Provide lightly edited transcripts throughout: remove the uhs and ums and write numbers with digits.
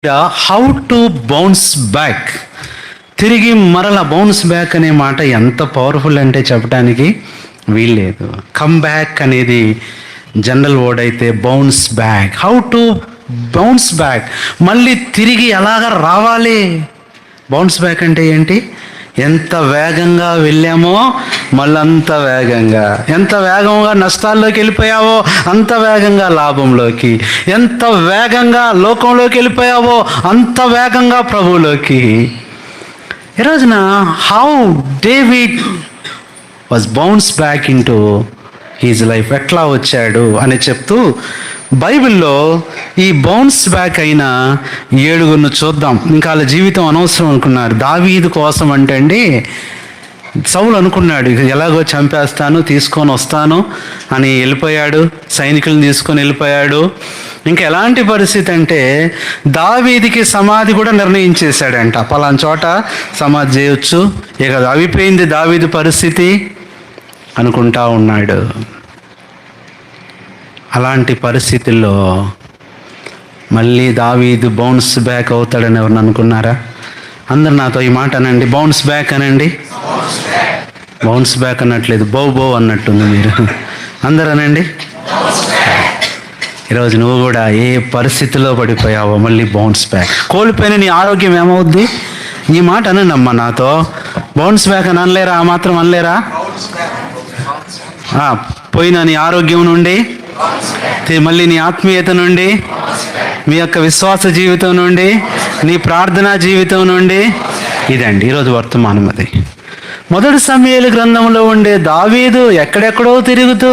How to bounce back. తిరిగి మరల bounce back అనే మాట ఎంత పవర్ఫుల్ అంటే చెప్పడానికి వీల్లేదు. కమ్ బ్యాక్ అనేది జనరల్ వర్డ్ అయితే bounce back. How to bounce back, మళ్ళీ తిరిగి ఎలాగ రావాలి. బౌన్స్ బ్యాక్ అంటే ఏంటి? ఎంత వేగంగా వెళ్ళామో మళ్ళీ అంత వేగంగా, ఎంత వేగంగా నష్టాల్లోకి వెళ్ళిపోయావో అంత వేగంగా లాభంలోకి, ఎంత వేగంగా లోకంలోకి వెళ్ళిపోయావో అంత వేగంగా ప్రభువులోకి. ఈ రోజున how David was bounce back into his life, ఎట్లా వచ్చాడు అని చెప్తూ బైబిల్లో ఈ బౌన్స్ బ్యాక్ అయిన 7 చూద్దాం. ఇంకా వాళ్ళ జీవితం అనవసరం అనుకున్నారు. దావీదు కోసం అంటే అండి, సౌలు అనుకున్నాడు ఎలాగో చంపేస్తాను, తీసుకొని వస్తాను అని వెళ్ళిపోయాడు. సైనికులను తీసుకొని వెళ్ళిపోయాడు. ఇంకా ఎలాంటి పరిస్థితి అంటే దావీదికి సమాధి కూడా నిర్ణయించేశాడంట. పలానా చోట సమాధి చేయొచ్చు. ఇక అయిపోయింది దావీదు పరిస్థితి అనుకుంటా ఉన్నాడు. అలాంటి పరిస్థితుల్లో మళ్ళీ దావీదు బౌన్స్ బ్యాక్ అవుతాడని ఎవరిని అనుకున్నారా? అందరు నాతో ఈ మాట అనండి, బౌన్స్ బ్యాక్ అనండి. బౌన్స్ బ్యాక్ అన్నట్లేదు, బౌ బౌ అన్నట్టుంది. మీరు అందరు అనండి. ఈరోజు నువ్వు కూడా ఏ పరిస్థితిలో పడిపోయావో మళ్ళీ బౌన్స్ బ్యాక్. కోల్పోయిన నీ ఆరోగ్యం ఏమవుద్ది? ఈ మాట అనండి అమ్మా నాతో, బౌన్స్ బ్యాక్ అని అనలేరా? ఆ మాత్రం అనలేరా? పోయిన నీ ఆరోగ్యం నుండి, మళ్ళీ నీ ఆత్మీయత నుండి, మీ యొక్క విశ్వాస జీవితం నుండి, నీ ప్రార్థనా జీవితం నుండి. ఇదండి ఈరోజు వర్తమానం. అది మొదటి సమూయేలు గ్రంథంలో ఉండే దావీదు ఎక్కడెక్కడో తిరుగుతూ,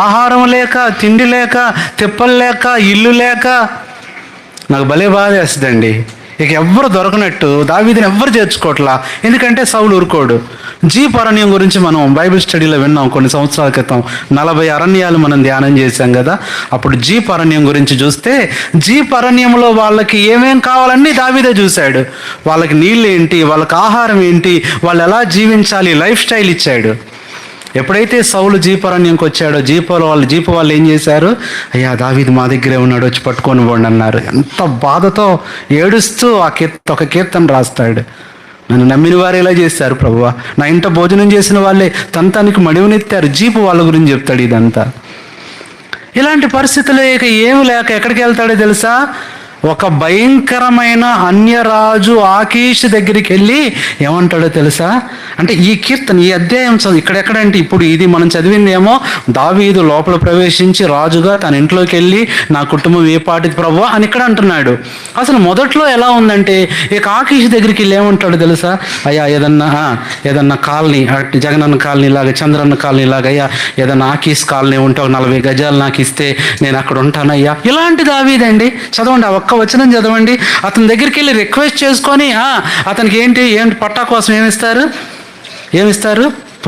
ఆహారం లేక, తిండి లేక, తిప్పలు లేక, ఇల్లు లేక. నాకు భలే బాధ వేస్తుందండి. ఇక ఎవ్వరు దొరకనట్టు దావీదుని ఎవ్వరు చేర్చుకోవట్లా. ఎందుకంటే సౌలు ఊరుకోడు. జీప్ అరణ్యం గురించి మనం బైబిల్ స్టడీలో విన్నాం కొన్ని సంవత్సరాల క్రితం. 40 అరణ్యాలు మనం ధ్యానం చేశాం కదా. అప్పుడు జీప్ అరణ్యం గురించి చూస్తే, జీప్ అరణ్యంలో వాళ్ళకి ఏమేం కావాలన్నీ దావీదే చూశాడు. వాళ్ళకి నీళ్ళు ఏంటి, వాళ్ళకి ఆహారం ఏంటి, వాళ్ళు ఎలా జీవించాలి, లైఫ్ స్టైల్ ఇచ్చాడు. ఎప్పుడైతే సౌలు జీపరణ్యంకి వచ్చాడో జీపు వాళ్ళు ఏం చేశారు? అయ్యా దావీదు మా దగ్గరే ఉన్నాడు, వచ్చి పట్టుకొని పోండి అన్నారు. ఎంత బాధతో ఏడుస్తూ ఒక కీర్తన రాస్తాడు. నన్ను నమ్మిన వారు ఎలా చేశారు ప్రభువా, నా ఇంట భోజనం చేసిన వాళ్ళే తనకి మడివనెత్తారు. జీపు వాళ్ళ గురించి చెప్తాడు ఇదంతా. ఇలాంటి పరిస్థితులు ఇక ఏమి లేక ఎక్కడికి వెళ్తాడో తెలుసా? ఒక భయంకరమైన అన్యరాజు ఆకీష్ దగ్గరికి వెళ్ళి ఏమంటాడో తెలుసా? అంటే ఈ కీర్తన, ఈ అధ్యాయం ఇక్కడెక్కడంటే ఇప్పుడు ఇది మనం చదివిందేమో దావీదు లోపల ప్రవేశించి రాజుగా తన ఇంట్లోకి వెళ్ళి నా కుటుంబం ఏ పాటిది ప్రభువా అని ఇక్కడ అంటున్నాడు. అసలు మొదట్లో ఎలా ఉందంటే, ఇక ఆకీష్ దగ్గరికి వెళ్ళి ఏమంటాడో తెలుసా? అయ్యా ఏదన్నా కాలనీ, జగనన్న కాలనీ లాగా, చంద్రన్న కాలనీ లాగా, అయ్యా ఏదన్నా ఆకీష్ కాలనీ ఉంటే 40 గజాలు నాకు ఇస్తే నేను అక్కడ ఉంటానయ్యా. ఇలాంటి దావీదండి. చదవండి, ఒక్క వచనం చదవండి. అతని దగ్గరికి వెళ్ళి రిక్వెస్ట్ చేసుకొని అతనికి ఏంటి పట్టా కోసం ఏమిస్తారు?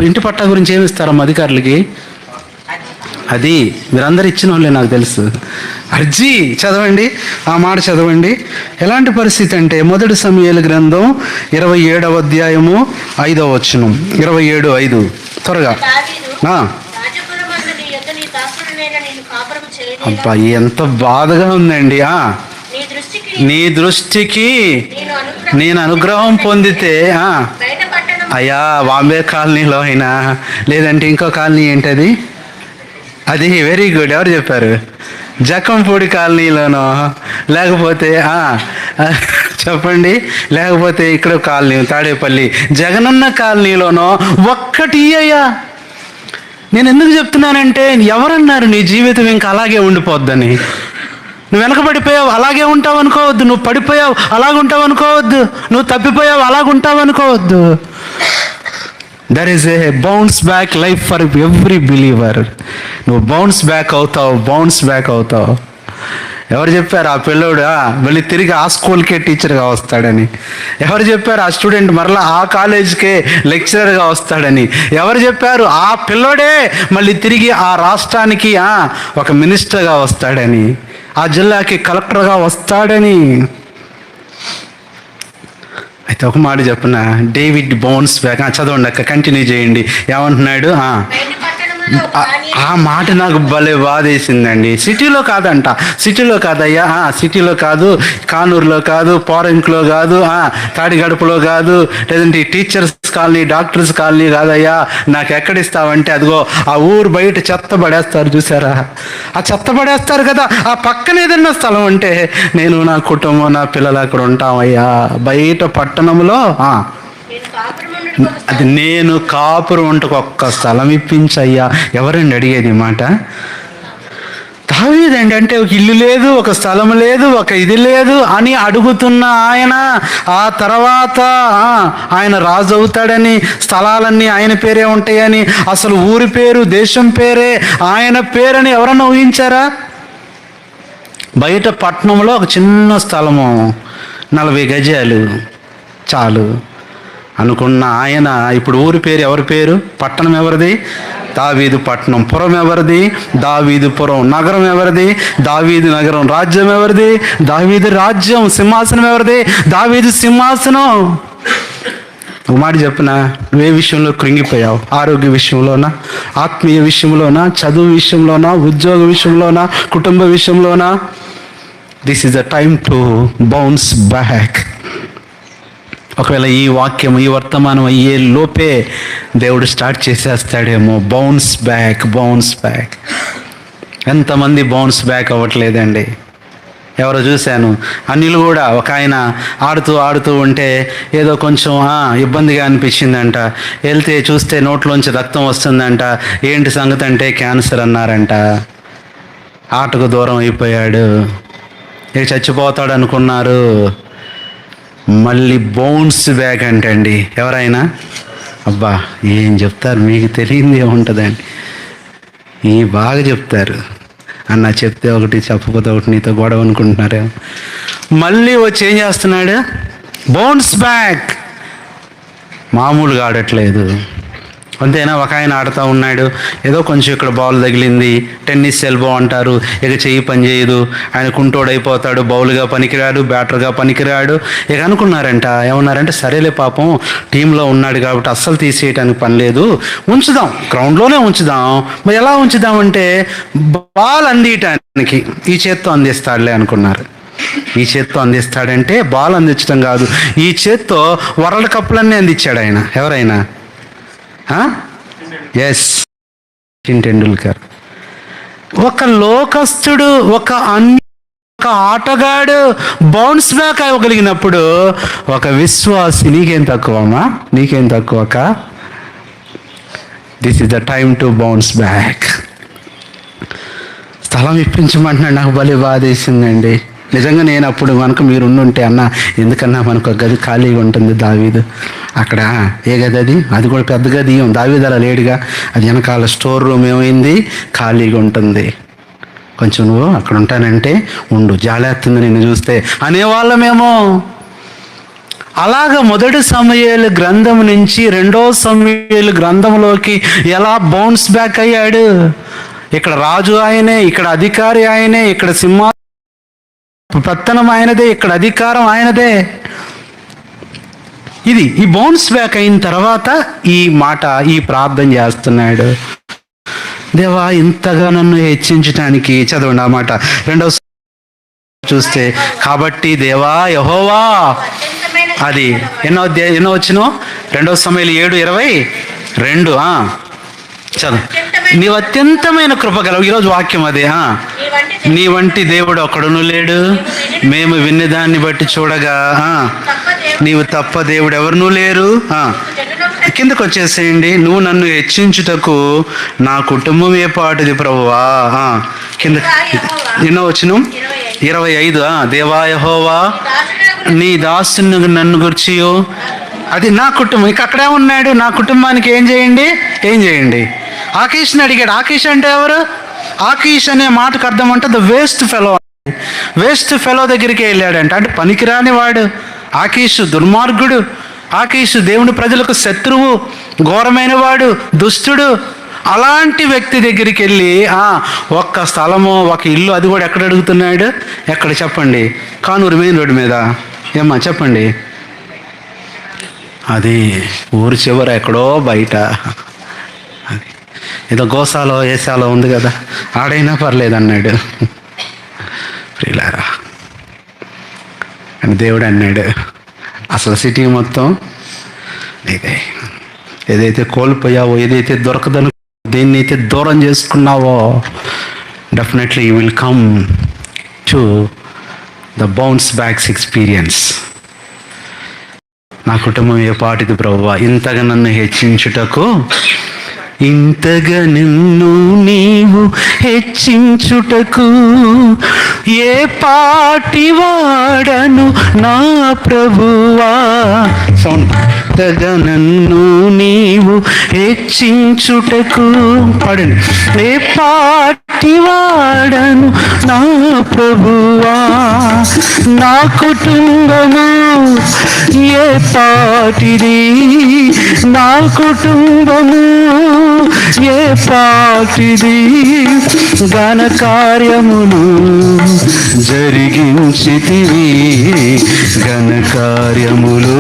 ఇంటి పట్టా గురించి ఏమిస్తారమ్మా అధికారులకి? అది మీరందరూ ఇచ్చిన వాళ్ళే నాకు తెలుసు. అర్జీ చదవండి, ఆ మాట చదవండి. ఎలాంటి పరిస్థితి అంటే మొదటి సమూయేలు గ్రంథం 27వ అధ్యాయము 5వ వచనం. 27:5 త్వరగా. అబ్బా ఎంత బాధగా ఉందండి. నీ దృష్టికి నేను అనుగ్రహం పొందితే అయ్యా బాంబే కాలనీలో అయినా, లేదంటే ఇంకో కాలనీ ఏంటది, అది వెరీ గుడ్, ఎవరు చెప్పారు? జకంపూడి కాలనీలోనో, లేకపోతే చెప్పండి, లేకపోతే ఇక్కడ కాలనీ తాడేపల్లి జగనన్న కాలనీలోనో ఒక్కటి అయ్యా. నేను ఎందుకు చెప్తున్నానంటే, ఎవరన్నారు నీ జీవితం ఇంకా అలాగే ఉండిపోద్దని? నువ్వు వెనకబడిపోయావు అలాగే ఉంటావు అనుకోవద్దు. నువ్వు పడిపోయావు అలాగుంటావు అనుకోవద్దు. నువ్వు తప్పిపోయావు అలాగుంటావు అనుకోవద్దు. There is a bounce back life for every believer. నువ్వు బౌన్స్ బ్యాక్ అవుతావు. ఎవరు చెప్పారు ఆ పిల్లోడు మళ్ళీ తిరిగి ఆ స్కూల్కే టీచర్గా వస్తాడని? ఎవరు చెప్పారు ఆ స్టూడెంట్ మరలా ఆ కాలేజ్కే లెక్చరర్గా వస్తాడని? ఎవరు చెప్పారు ఆ పిల్లోడే మళ్ళీ తిరిగి ఆ రాష్ట్రానికి ఒక మినిస్టర్గా వస్తాడని, ఆ జిల్లాకి కలెక్టర్గా వస్తాడని? అయితే ఒక మాట చెప్పిన, డేవిడ్ బౌన్స్ బ్యాక్. చదవండి అక్క, కంటిన్యూ చేయండి. ఏమంటున్నాడు? ఆ మాట నాకు భలే బాధేసిందండి. సిటీలో కాదంట, సిటీలో కాదయ్యా, సిటీలో కాదు, కానూరులో కాదు, పోరంకిలో కాదు, తాడిగడపలో కాదు, లేదంటే టీచర్స్ కాలనీ, డాక్టర్స్ కాలనీ కాదయ్యా, నాకు ఎక్కడిస్తావంటే అదిగో ఆ ఊరు బయట చెత్త పడేస్తారు చూసారా, ఆ చెత్త పడేస్తారు కదా, ఆ పక్కన ఏదైనా స్థలం అంటే నేను, నా కుటుంబం, నా పిల్లలు అక్కడ ఉంటామయ్యా, బయట పట్టణంలో అది నేను కాపురం వంటకు ఒక్క స్థలం ఇప్పించయ్యా. ఎవరండి అడిగేది మాట? దావీదండి. అంటే ఒక ఇల్లు లేదు, ఒక స్థలం లేదు, ఒక ఇది లేదు అని అడుగుతున్న ఆయన, ఆ తర్వాత ఆయన రాజు అవుతాడని, స్థలాలన్నీ ఆయన పేరే ఉంటాయని, అసలు ఊరి పేరు, దేశం పేరే ఆయన పేరని ఎవరన్నా ఊహించారా? బయట పట్టణంలో ఒక చిన్న స్థలము, 40 గజాలు చాలు అనుకున్న ఆయన ఇప్పుడు ఊరి పేరు ఎవరి పేరు? పట్టణం ఎవరిది? దావీదు పట్టణం. పురం ఎవరిది? దావీదు పురం. నగరం ఎవరిది? దావీదు నగరం. రాజ్యం ఎవరిది? దావీదు రాజ్యం. సింహాసనం ఎవరిది? దావీదు సింహాసనం. ఒక మాట చెప్పిన, నువ్వే విషయంలో కృంగిపోయావు? ఆరోగ్య విషయంలోనా, ఆత్మీయ విషయంలోనా, చదువు విషయంలోనా, ఉద్యోగ విషయంలోనా, కుటుంబ విషయంలోనా? This is the time to bounce back. ఒకవేళ ఈ వాక్యం, ఈ వర్తమానం అయ్యే లోపే దేవుడు స్టార్ట్ చేసేస్తాడేమో. Bounce back, bounce back. ఎంతమంది బౌన్స్ బ్యాక్ అవ్వట్లేదండి. ఎవరో చూశాను, అనిల్ కూడా ఒక ఆయన ఆడుతూ ఉంటే ఏదో కొంచెం ఇబ్బందిగా అనిపించిందంట. వెళ్తే చూస్తే నోట్లోంచి రక్తం వస్తుందంట. ఏంటి సంగతి అంటే క్యాన్సర్ అన్నారంట. ఆటకు దూరం అయిపోయాడు, ఇక చచ్చిపోతాడు అనుకున్నారు. మళ్ళీ బౌన్స్ బ్యాక్ అంటండి. ఎవరైనా అబ్బా ఏం చెప్తారు, మీకు తెలియంది ఏముంటుందండి, ఈ బాగా చెప్తారు. అన్న చెప్తే ఒకటి, చెప్పకపోతే ఒకటి, నీతో గొడవ అనుకుంటున్నారేమో. మళ్ళీ వచ్చి ఏం చేస్తున్నాడు? Bounce back. మామూలుగా ఆడట్లేదు. అంతేనా? ఒక ఆయన ఆడుతూ ఉన్నాడు, ఏదో కొంచెం ఇక్కడ బాల్ తగిలింది, టెన్నిస్ ఎల్బో అంటారు, ఇక చెయ్యి పని చేయదు, ఆయన కుంటోడైపోతాడు, బౌల్గా పనికిరాడు, బ్యాటర్గా పనికిరాడు. ఇక అనుకున్నారంట, ఏమన్నారంటే సరేలే పాపం టీంలో ఉన్నాడు కాబట్టి అస్సలు తీసేయటానికి పని లేదు, ఉంచుదాం, గ్రౌండ్లోనే ఉంచుదాం. మరి ఎలా ఉంచుదామంటే బాల్ అందియటానికి ఈ చేత్తో అందిస్తాడులే అనుకున్నారు. ఈ చేత్తో అందిస్తాడంటే బాల్ అందించడం కాదు, ఈ చేత్తో వరల్డ్ కప్లన్నీ అందించాడు ఆయన. ఎవరైనా? ఎస్, సచిన్ టెండూల్కర్. ఒక లోకస్తుడు, ఒక ఆటగాడు బౌన్స్ బ్యాక్ అవ్వగలిగినప్పుడు ఒక విశ్వాసి నీకేం తక్కువమ్మా, నీకేం తక్కువక? This is the time to bounce back. స్థలం ఇప్పించమంటున్నాడు. నాకు భలే బాధేసిందండి నిజంగా. నేను అప్పుడు కనుక మీరు ఉండుంటే, అన్న ఎందుకన్నా మనకు ఒక గది ఖాళీగా ఉంటుంది, దావీదు అక్కడ ఏ గది అది? అది కూడా పెద్ద గది, దావీదు అలా లేడుగా, అది వెనకాల స్టోర్ రూమ్ ఏమైంది, ఖాళీగా ఉంటుంది, కొంచెం నువ్వు అక్కడ ఉంటానంటే ఉండు, జాలేస్తుంది నిన్ను చూస్తే అనేవాళ్ళమేమో. అలాగ మొదటి సమూయేలు గ్రంథం నుంచి రెండో సమూయేలు గ్రంథంలోకి ఎలా బౌన్స్ బ్యాక్ అయ్యాడు. ఇక్కడ రాజు ఆయనే, ఇక్కడ అధికారి ఆయనే, ఇక్కడ పత్తనం ఆయనదే, ఇక్కడ అధికారం ఆయనదే. ఇది ఈ బౌన్స్ బ్యాక్ అయిన తర్వాత ఈ మాట, ఈ ప్రార్థన చేస్తున్నాడు. దేవా ఇంతగా నన్ను హెచ్చించటానికి, చదవండి ఆ మాట రెండవ చూస్తే, కాబట్టి దేవా యెహోవా, అది ఎన్నో వచ్చినో 2 సమూయేలు 7:22. చదువు. నీవు అత్యంతమైన కృపగలవు. ఈరోజు వాక్యం అదే. నీ వంటి దేవుడు ఒక్కడును లేడు, మేము విన్నదాన్ని బట్టి చూడగా నీవు తప్ప దేవుడు ఎవరునూ లేరు. కిందకు వచ్చేసేయండి. నువ్వు నన్ను హెచ్చించుటకు నా కుటుంబం ఏ పాటిది ప్రభువా. కింద ఎన్నో వచ్చిన 25. దేవా యెహోవా, నీ దాసుని నన్ను గుర్చియో, అది నా కుటుంబం. ఇక అక్కడే ఉన్నాడు, నా కుటుంబానికి ఏం చేయండి. ఆకీష్ని అడిగాడు. ఆకీష్ అంటే ఎవరు? ఆకీష్ అనే మాటకు అర్థం అంటే the waste fellow. Waste fellow దగ్గరికి వెళ్ళాడంట, అంటే పనికిరాని వాడు. ఆకీషు దుర్మార్గుడు. ఆకీషు దేవుని ప్రజలకు శత్రువు, ఘోరమైన వాడు, దుష్టుడు. అలాంటి వ్యక్తి దగ్గరికి వెళ్ళి ఒక్క స్థలము, ఒక ఇల్లు, అది కూడా ఎక్కడ అడుగుతున్నాడు? ఎక్కడ చెప్పండి? కానూరు మెయిన్ రోడ్డు మీద. ఏమ్మా చెప్పండి? అది ఊరు చివర ఎక్కడో బయట. అది ఏదో గోసాలో ఏసాలో ఉంది కదా, ఆడైనా పర్లేదు అన్నాడు. ప్రియులారా, అని దేవుడు అన్నాడు, అసలు సిటీ మొత్తం ఇదే. ఏదైతే కోల్పోయావో, ఏదైతే దొరకదను, దేన్నైతే దూరం చేసుకున్నావో, definitely you will come to the bounce backs experience. నా కుటుంబం ఏ పాటిది ప్రభువా, ఇంతగా నన్ను హెచ్చించుటకు, ఇంతగా నిన్ను నీవు హెచ్చించుటకు ఏ పాటి వాడను నా ప్రభువా. ఇంతగా నన్ను నీవు హెచ్చించుటకు, పాడండి, ఏ పాటి వాడను నా ప్రభువా. నా కుటుంబము ఏ పాటిది, నా కుటుంబము ఏ పాటిది, ఘన కార్యములు జరిగించితివి, ఘన కార్యములు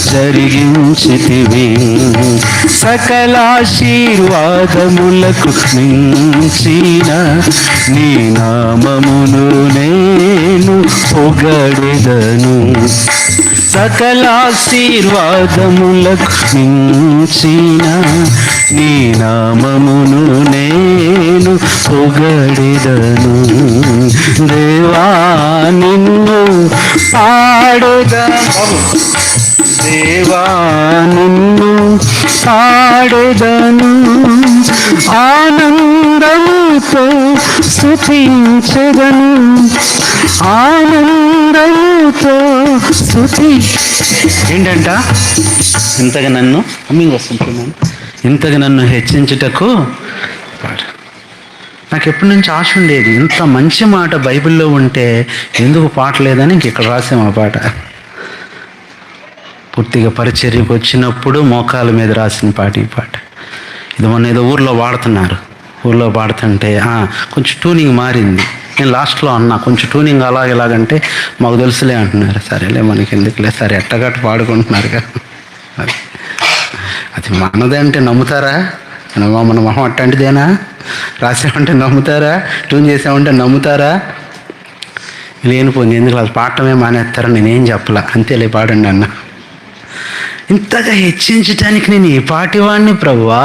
జరిగించితివి. సకల ఆశీర్వాదములకు మించిన నీ నామమును నేను పొగడెదను. సకల ఆశీర్వాదములకు మించిన నీ నామమును నేను పొగడెదను. దేవా నిన్ను పాడెదను, దేవా నిన్ను పాడెదను, ఆనందముతో స్తుతించెదను, ఆనందముతో స్తుతి. ఏంటంట, ఇంతగా నన్ను అమ్మింగ్ వస్తుంటున్నాను, ఇంతగా నన్ను హెచ్చించుటకు. నాకు ఎప్పటి నుంచి ఆశ ఉండేది, ఇంత మంచి మాట బైబిల్లో ఉంటే ఎందుకు పాట లేదని ఇక్కడ రాసాం ఆ పాట. పూర్తిగా పరిచర్యకు వచ్చినప్పుడు మోకాల మీద రాసిన పాట ఈ పాట. ఇది మొన్న ఏదో ఊర్లో వాడుతున్నారు, ఊర్లో పాడుతుంటే కొంచెం ట్యూనింగ్ మారింది. నేను లాస్ట్లో అన్నా కొంచెం ట్యూనింగ్ ఇలాగంటే మాకు తెలుసులే అంటున్నారు. సరేలే మనకి ఎందుకులే, సరే ఎట్టగట్టు పాడుకుంటున్నారు కదా. అది మనదే అంటే నమ్ముతారా? మన మొహం అట్టంటిదేనా? రాసామంటే నమ్ముతారా? ట్యూన్ చేసామంటే నమ్ముతారా? లేనిపోయింది, ఎందుకు అది పాడటమే మానేస్తారని నేనేం చెప్పలా, అంతేలే పాడండి అన్న. ఇంతగా హెచ్చించడానికి నేను ఏ పాటివాడిని ప్రభువా.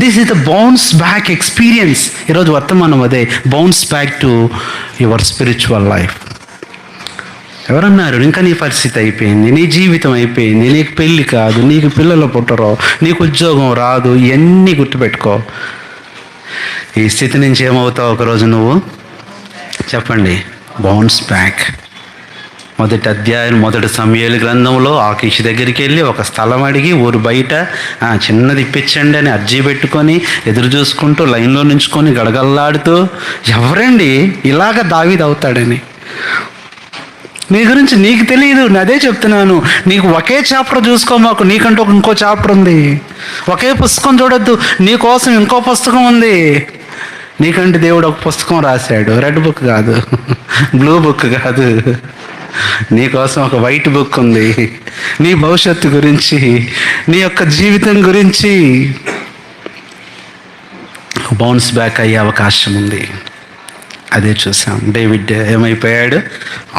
This is the bounce back experience. ఈరోజు వర్తమానం అదే, bounce back to your spiritual life. ఎవరన్నారు ఇంకా నీ పరిస్థితి అయిపోయింది, నీ జీవితం అయిపోయింది, నీకు పెళ్ళి కాదు, నీకు పిల్లలు పుట్టరో, నీకు ఉద్యోగం రాదు, ఇవన్నీ గుర్తుపెట్టుకో. ఈ స్థితి నుంచి ఏమవుతావు ఒకరోజు నువ్వు? చెప్పండి. Bounce back. మొదటి అధ్యాయం, మొదటి సమూయేలు గ్రంథంలో ఆకీషు దగ్గరికి వెళ్ళి ఒక స్థలం అడిగి ఊరు బయట చిన్నది ఇప్పించండి అని అర్జీ పెట్టుకొని ఎదురు చూసుకుంటూ లైన్లో నుంచుకొని గడగల్లాడుతూ, ఎవరండి ఇలాగ దావీదు అవుతాడని? నీ గురించి నీకు తెలియదు, అదే చెప్తున్నాను. నీకు ఒకే చాప్టర్ చూసుకోమాకు, నీకంటూ ఇంకో చాప్టర్ ఉంది. ఒకే పుస్తకం చూడొద్దు, నీ కోసం ఇంకో పుస్తకం ఉంది. నీకంటే దేవుడు ఒక పుస్తకం రాశాడు, రెడ్ బుక్ కాదు, బ్లూ బుక్ కాదు, నీ కోసం ఒక వైట్ బుక్ ఉంది. నీ భవిష్యత్తు గురించి, నీ యొక్క జీవితం గురించి బౌన్స్ బ్యాక్ అయ్యే అవకాశం ఉంది. అదే చూసాం. డేవిడ్ ఏమైపోయాడు?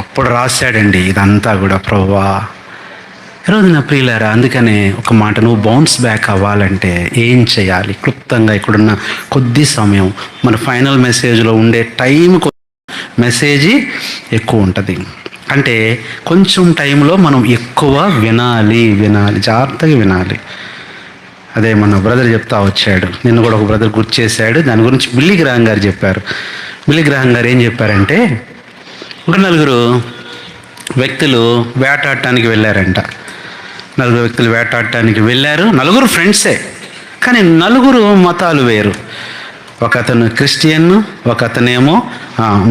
అప్పుడు రాశాడండి ఇదంతా కూడా ప్రభువా. ఈరోజు నా ప్రియులారా, అందుకనే ఒక మాట, నువ్వు బౌన్స్ బ్యాక్ అవ్వాలంటే ఏం చేయాలి? క్లుప్తంగా ఇక్కడున్న కొద్ది సమయం, మన ఫైనల్ మెసేజ్లో ఉండే టైం మెసేజ్ ఎక్కువ ఉంటుంది. అంటే కొంచెం టైంలో మనం ఎక్కువ వినాలి, జాగ్రత్తగా వినాలి. అదే మన బ్రదర్ చెప్తా వచ్చాడు, నిన్న కూడా ఒక బ్రదర్ గుర్తు చేశాడు. దాని గురించి బిల్లీ గ్రాహం గారు చెప్పారు. బిల్లీ గ్రాహం గారు ఏం చెప్పారంటే, ఒక నలుగురు వ్యక్తులు వేటాడటానికి వెళ్ళారంట. నలుగురు ఫ్రెండ్సే, కానీ నలుగురు మతాలు వేరు. ఒక అతను క్రిస్టియన్, ఒక అతనేమో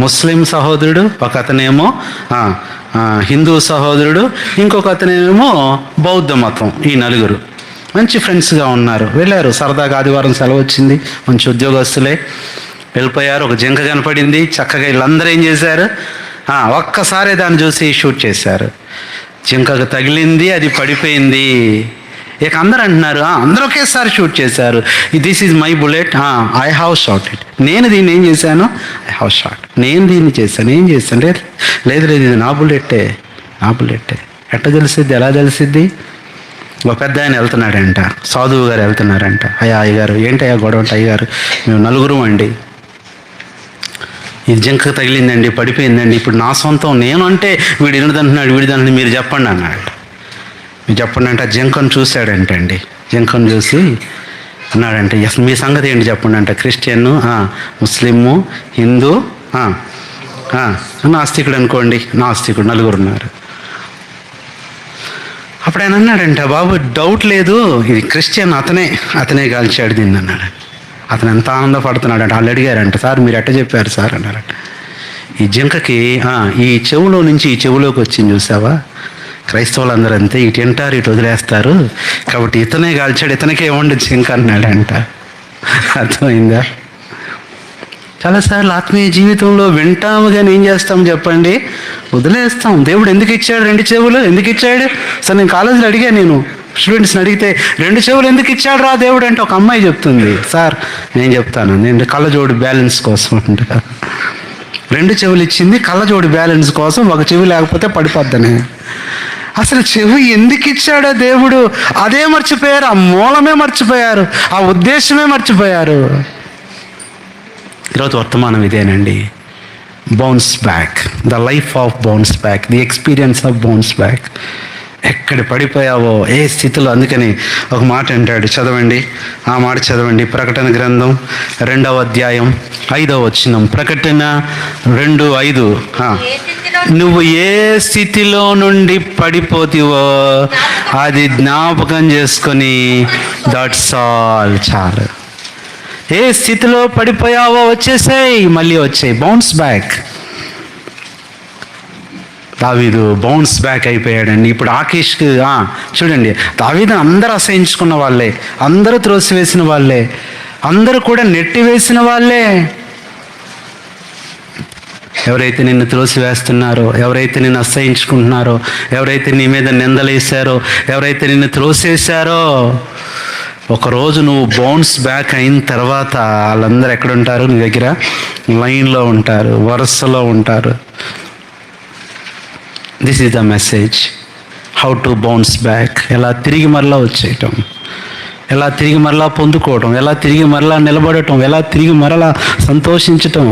ముస్లిం సహోదరుడు, ఒక అతనేమో హిందూ సహోదరుడు, ఇంకొక అతనేమో బౌద్ధ మతం. ఈ నలుగురు మంచి ఫ్రెండ్స్గా ఉన్నారు. వెళ్ళారు సరదాగా, ఆదివారం సెలవు వచ్చింది, మంచి ఉద్యోగస్తులే. వెళ్ళిపోయారు. ఒక జింక కనపడింది, చక్కగా వీళ్ళందరూ ఏం చేశారు, ఒక్కసారి దాన్ని చూసి షూట్ చేశారు. జింకకు తగిలింది, అది పడిపోయింది. ఇక అందరు అంటున్నారు, అందరూ ఒకేసారి షూట్ చేశారు. This is my bullet, I have shot it. నేను దీన్ని ఏం చేశాను, ఐ హ్యావ్ షాట్. నేను దీన్ని చేశాను, ఏం చేశాను, లేదు ఇది నా బుల్లెట్టే. ఎట్ట తెలిసిద్ది, ఎలా తెలిసిద్ది? ఒక పెద్ద ఆయన వెళ్తున్నాడంట, సాధువు గారు వెళ్తున్నారంట. అయ్యగారు ఏంటయ్యా గొడవ అంటే, అయ్యగారు మేము నలుగురం అండి, ఇది జింక తగిలిందండి, పడిపోయిందండి, ఇప్పుడు నా సొంతం, నేను అంటే వీడు ఎనిమిదంటున్నాడు, వీడిదంటున్నాడు, మీరు చెప్పండి అన్నాడు. మీరు చెప్పండి అంటే జింకను చూశాడంటండి. జింకను చూసి అన్నాడంటే, అసలు మీ సంగతి ఏంటి చెప్పండి అంటే, క్రిస్టియన్, ముస్లిము, హిందూ, నాస్తికుడు అనుకోండి, నాస్తికుడు, నలుగురు ఉన్నారు. అప్పుడు ఆయన అన్నాడంట, బాబు డౌట్ లేదు, ఇది క్రిస్టియన్, అతనే కాల్చాడు దీన్ని అన్నాడు. అతను ఎంత ఆనందపడుతున్నాడంట. వాళ్ళు అడిగారంట, సార్ మీరు ఎట్ట చెప్పారు సార్ అన్నారంట. ఈ జింకకి ఈ చెవులో నుంచి ఈ చెవులోకి వచ్చింది చూసావా, క్రైస్తవులు అందరూ అంతే, ఇటు తింటారు ఇటు వదిలేస్తారు, కాబట్టి ఇతనే కాల్చాడు, ఇతనికే ఇవ్వండి జింక అన్నాడంట. అర్థమైందా? చాలాసార్లు ఆత్మీయ జీవితంలో వింటాము కానీ ఏం చేస్తాం చెప్పండి, వదిలేస్తాం. దేవుడు ఎందుకు ఇచ్చాడు 2 చెవులు, ఎందుకు ఇచ్చాడు? సార్ నేను కాలేజీలో అడిగా, నేను స్టూడెంట్స్ని అడిగితే 2 చెవులు ఎందుకు ఇచ్చాడు రా దేవుడు అంటే, ఒక అమ్మాయి చెప్తుంది, సార్ నేను చెప్తాను, నేను కళ్ళజోడు బ్యాలెన్స్ కోసం అంట. 2 చెవులు ఇచ్చింది కళ్ళజోడు బ్యాలెన్స్ కోసం, ఒక చెవి లేకపోతే పడిపోద్దనే. అసలు చెవి ఎందుకు ఇచ్చాడో దేవుడు అదే మర్చిపోయారు, ఆ మూలమే మర్చిపోయారు, ఆ ఉద్దేశమే మర్చిపోయారు. ఈరోజు వర్తమానం ఇదేనండి, bounce back, the life of bounce back, the experience of bounce back. ఎక్కడ పడిపోయావో, ఏ స్థితిలో. అందుకని ఒక మాట అంటాడు, చదవండి, ఆ మాట చదవండి. ప్రకటన గ్రంథం 2వ అధ్యాయం 5వ వచనం. ప్రకటన 2:5. నువ్వు ఏ స్థితిలో నుండి పడిపోతావో అది జ్ఞాపకం చేసుకొని, దట్స్ ఆల్, చాలు. ఏ స్థితిలో పడిపోయావో వచ్చేసాయి, మళ్ళీ వచ్చాయి, బౌన్స్ బ్యాక్. దావీదు బౌన్స్ బ్యాక్ అయిపోయాడండి. ఇప్పుడు ఆకీష్కి చూడండి, దావీదు అందరూ అసహించుకున్న వాళ్ళే, అందరూ త్రోసివేసిన వాళ్ళే, అందరూ కూడా నెట్టివేసిన వాళ్ళే. ఎవరైతే నిన్ను త్రోసివేస్తున్నారో, ఎవరైతే నిన్ను అసహించుకుంటున్నారో, ఎవరైతే నీ మీద నిందలేశారో, ఎవరైతే నిన్ను త్రోసేశారో, ఒకరోజు నువ్వు బౌన్స్ బ్యాక్ అయిన తర్వాత వాళ్ళందరూ ఎక్కడుంటారు, నీ దగ్గర లైన్లో ఉంటారు, వరుసలో ఉంటారు. This is the message, how to bounce back. ఎలా తిరిగి మరలా వచ్చేయటం, ఎలా తిరిగి మరలా పొందుకోవటం, ఎలా తిరిగి మరలా నిలబడటం, ఎలా తిరిగి మరలా సంతోషించటం.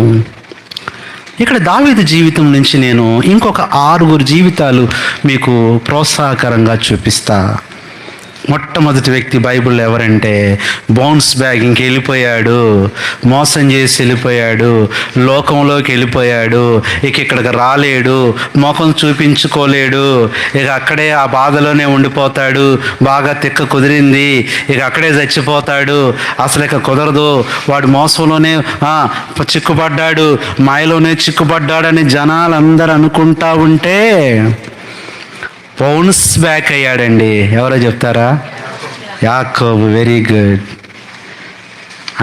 ఇక్కడ దావీదు జీవితం నుంచి నేను ఇంకొక 6 జీవితాలు మీకు ప్రోత్సాహకరంగా చూపిస్తా. మొట్టమొదటి వ్యక్తి బైబిల్లో ఎవరంటే, బౌన్స్ బ్యాక్. ఇంకెళ్ళిపోయాడు, మోసం చేసి వెళ్ళిపోయాడు, లోకంలోకి వెళ్ళిపోయాడు, ఇక్కడికి రాలేడు, ముఖం చూపించుకోలేడు, ఇక అక్కడే ఆ బాధలోనే ఉండిపోతాడు. బాగా తిక్క కుదిరింది, ఇక అక్కడే చచ్చిపోతాడు, అసలు ఇక కుదరదు, వాడు మోసంలోనే చిక్కుపడ్డాడు, మాయలోనే చిక్కుపడ్డాడని జనాలందరూ అనుకుంటా ఉంటే బౌన్స్ బ్యాక్ అయ్యాడండి. ఎవరో చెప్తారా? యాకోబు. వెరీ గుడ్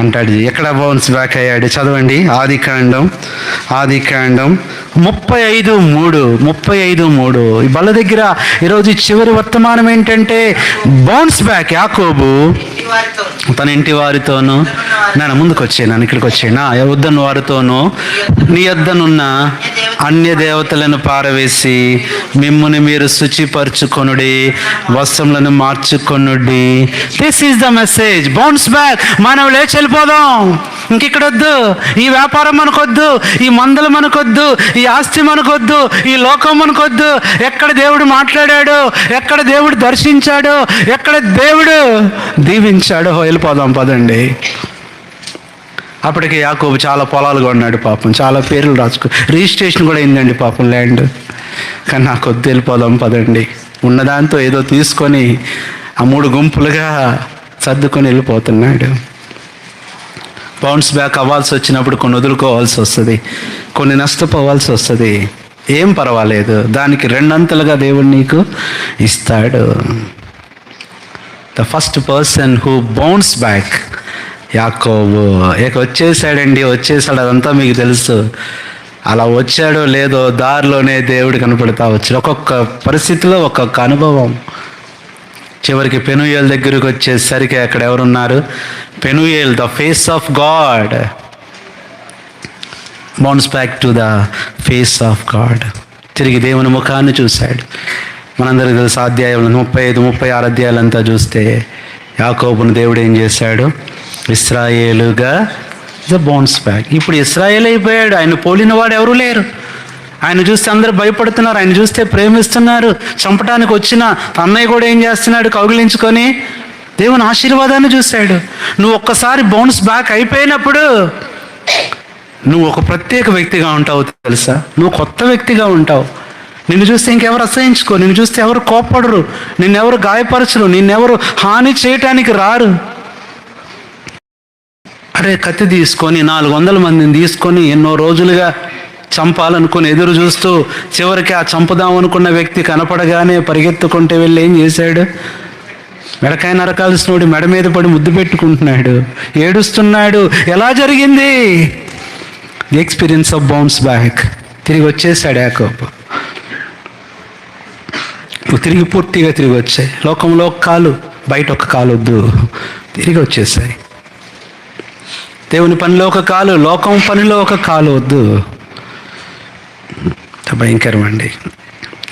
అంటాడు. ఎక్కడ బౌన్స్ బ్యాక్ అయ్యాడు? చదవండి, ఆదికాండం 35:3. ఈ బల్ల దగ్గర ఈరోజు చివరి వర్తమానం ఏంటంటే, బౌన్స్ బ్యాక్. యాకోబు తన ఇంటి వారితోనూ, నన్ను ముందుకు వచ్చాను, నన్ను ఇక్కడికి వచ్చాను, వద్దన్న వారితోనూ నీ వద్దనున్న అన్య దేవతలను పారవేసి మిమ్ముని మీరు శుచిపరచుకొనుడి, వస్త్రములను మార్చుకొనుడి. This is the message, bounce back. మనం లేచి వెళ్ళిపోదాం, ఇంకిక్కడొద్దు, ఈ వ్యాపారం మనకొద్దు, ఈ మందులు మనకొద్దు, ఈ ఆస్తి మనకొద్దు, ఈ లోకం మనకొద్దు. ఎక్కడ దేవుడు మాట్లాడాడో, ఎక్కడ దేవుడు దర్శించాడో, ఎక్కడ దేవుడు దీవించాడో వెళ్ళిపోదాం పదండి. అప్పటికి యాకోబు చాలా పొలాలు కొన్నాడు పాపం, చాలా పేర్లు రిజిస్ట్రేషన్ కూడా అయిందండి పాపం ల్యాండ్. కానీ నాకు వద్దు, వెళ్ళిపోదాం పదండి. ఉన్నదాంతో ఏదో తీసుకొని ఆ 3 గుంపులుగా సర్దుకొని వెళ్ళిపోతున్నాడు. బౌన్స్ బ్యాక్ అవ్వాల్సి వచ్చినప్పుడు కొన్ని వదులుకోవాల్సి వస్తుంది, కొన్ని నష్టపోవాల్సి వస్తుంది. ఏం పర్వాలేదు, దానికి 2 అంతలుగా దేవుడు నీకు ఇస్తాడు. The first person who bounce back యాకోబు. ఇక వచ్చేసాడు, అదంతా మీకు తెలుసు. అలా వచ్చాడో లేదో దారిలోనే దేవుడు కనపడతా వచ్చాడు. ఒక్కొక్క పరిస్థితిలో ఒక్కొక్క అనుభవం. చివరికి పెనుయేల్ దగ్గరికి వచ్చేసరికి అక్కడ ఎవరున్నారు? Peniel, the face of God, bounce back to the face of God. తిరిగి దేవుని ముఖాన్ని చూశాడు. మనందరికీ తెలుసు అధ్యాయంలో 35, 36 అధ్యాయాలంతా చూస్తే యాకోబును దేవుడు ఏం చేశాడు? ఇశ్రాయేలుగా బౌన్స్ బ్యాక్. ఇప్పుడు ఇశ్రాయేల్ అయిపోయాడు. ఆయన పోలిన వాడు ఎవరు లేరు. ఆయన చూస్తే అందరూ భయపడుతున్నారు, ఆయన చూస్తే ప్రేమిస్తున్నారు. చంపడానికి వచ్చిన అన్నయ్య కూడా ఏం చేస్తున్నాడు? కౌగిలించుకొని దేవుని ఆశీర్వాదాన్ని చూశాడు. నువ్వు ఒక్కసారి బౌన్స్ బ్యాక్ అయిపోయినప్పుడు నువ్వు ఒక ప్రత్యేక వ్యక్తిగా ఉంటావు తెలుసా. నువ్వు కొత్త వ్యక్తిగా ఉంటావు. నిన్ను చూస్తే ఇంకెవరు అసహించుకో, నిన్ను చూస్తే ఎవరు కోప్పడరు, నిన్నెవరు గాయపరచరు, నిన్నెవరు హాని చేయటానికి రారు. అరే కత్తి తీసుకొని 400 మందిని తీసుకొని ఎన్నో రోజులుగా చంపాలనుకుని ఎదురు చూస్తూ చివరికి ఆ చంపుదామనుకున్న వ్యక్తి కనపడగానే పరిగెత్తుకుంటే వెళ్ళి ఏం చేశాడు? మెడకాయ నరకాల్సినోడు మెడ మీద పడి ముద్దు పెట్టుకుంటున్నాడు, ఏడుస్తున్నాడు. ఎలా జరిగింది? The experience of bounce back. తిరిగి వచ్చేసాడు యాకోబు. తిరిగి పూర్తిగా తిరిగి వచ్చాయి. లోకంలో ఒక కాలు, బయట ఒక కాలు వద్దు, తిరిగి వచ్చేసాయి. దేవుని పనిలో ఒక కాలు, లోకం పనిలో ఒక కాలు వద్దు. భయంకరం అండి.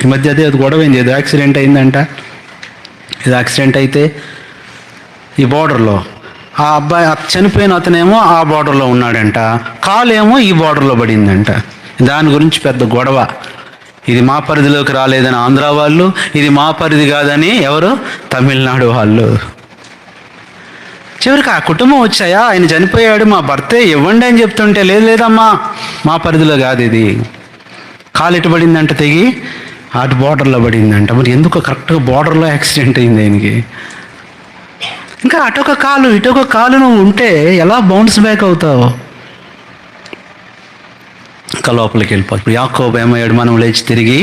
ఈ మధ్య అదే గొడవ ఏంది, ఏదో యాక్సిడెంట్ అయిందంట. ఇది యాక్సిడెంట్ అయితే ఈ బోర్డర్లో ఆ అబ్బాయి చనిపోయిన అతనేమో ఆ బార్డర్లో ఉన్నాడంట, కాలు ఏమో ఈ బార్డర్లో పడిందంట. దాని గురించి పెద్ద గొడవ. ఇది మా పరిధిలోకి రాలేదని ఆంధ్ర వాళ్ళు, ఇది మా పరిధి కాదని ఎవరు? తమిళనాడు వాళ్ళు. చివరికి ఆ కుటుంబం వచ్చాయా, ఆయన చనిపోయాడు, మా భర్తే ఇవ్వండి అని చెప్తుంటే లేదు లేదమ్మా మా పరిధిలో కాదు, ఇది కాలు ఎటు పడిందంట, తెగి అటు బార్డర్లో పడిందంట. మరి ఎందుకు కరెక్ట్గా బార్డర్లో యాక్సిడెంట్ అయింది ఆయనకి? ఇంకా అటొక కాలు ఇటొక కాలు నువ్వు ఉంటే ఎలా బౌన్స్ బ్యాక్ అవుతావు? ఇంకా లోపలికి వెళ్ళిపోతుంది. ఇప్పుడు యాకోబు ఏమయ్యాడు? మనం లేచి తిరిగి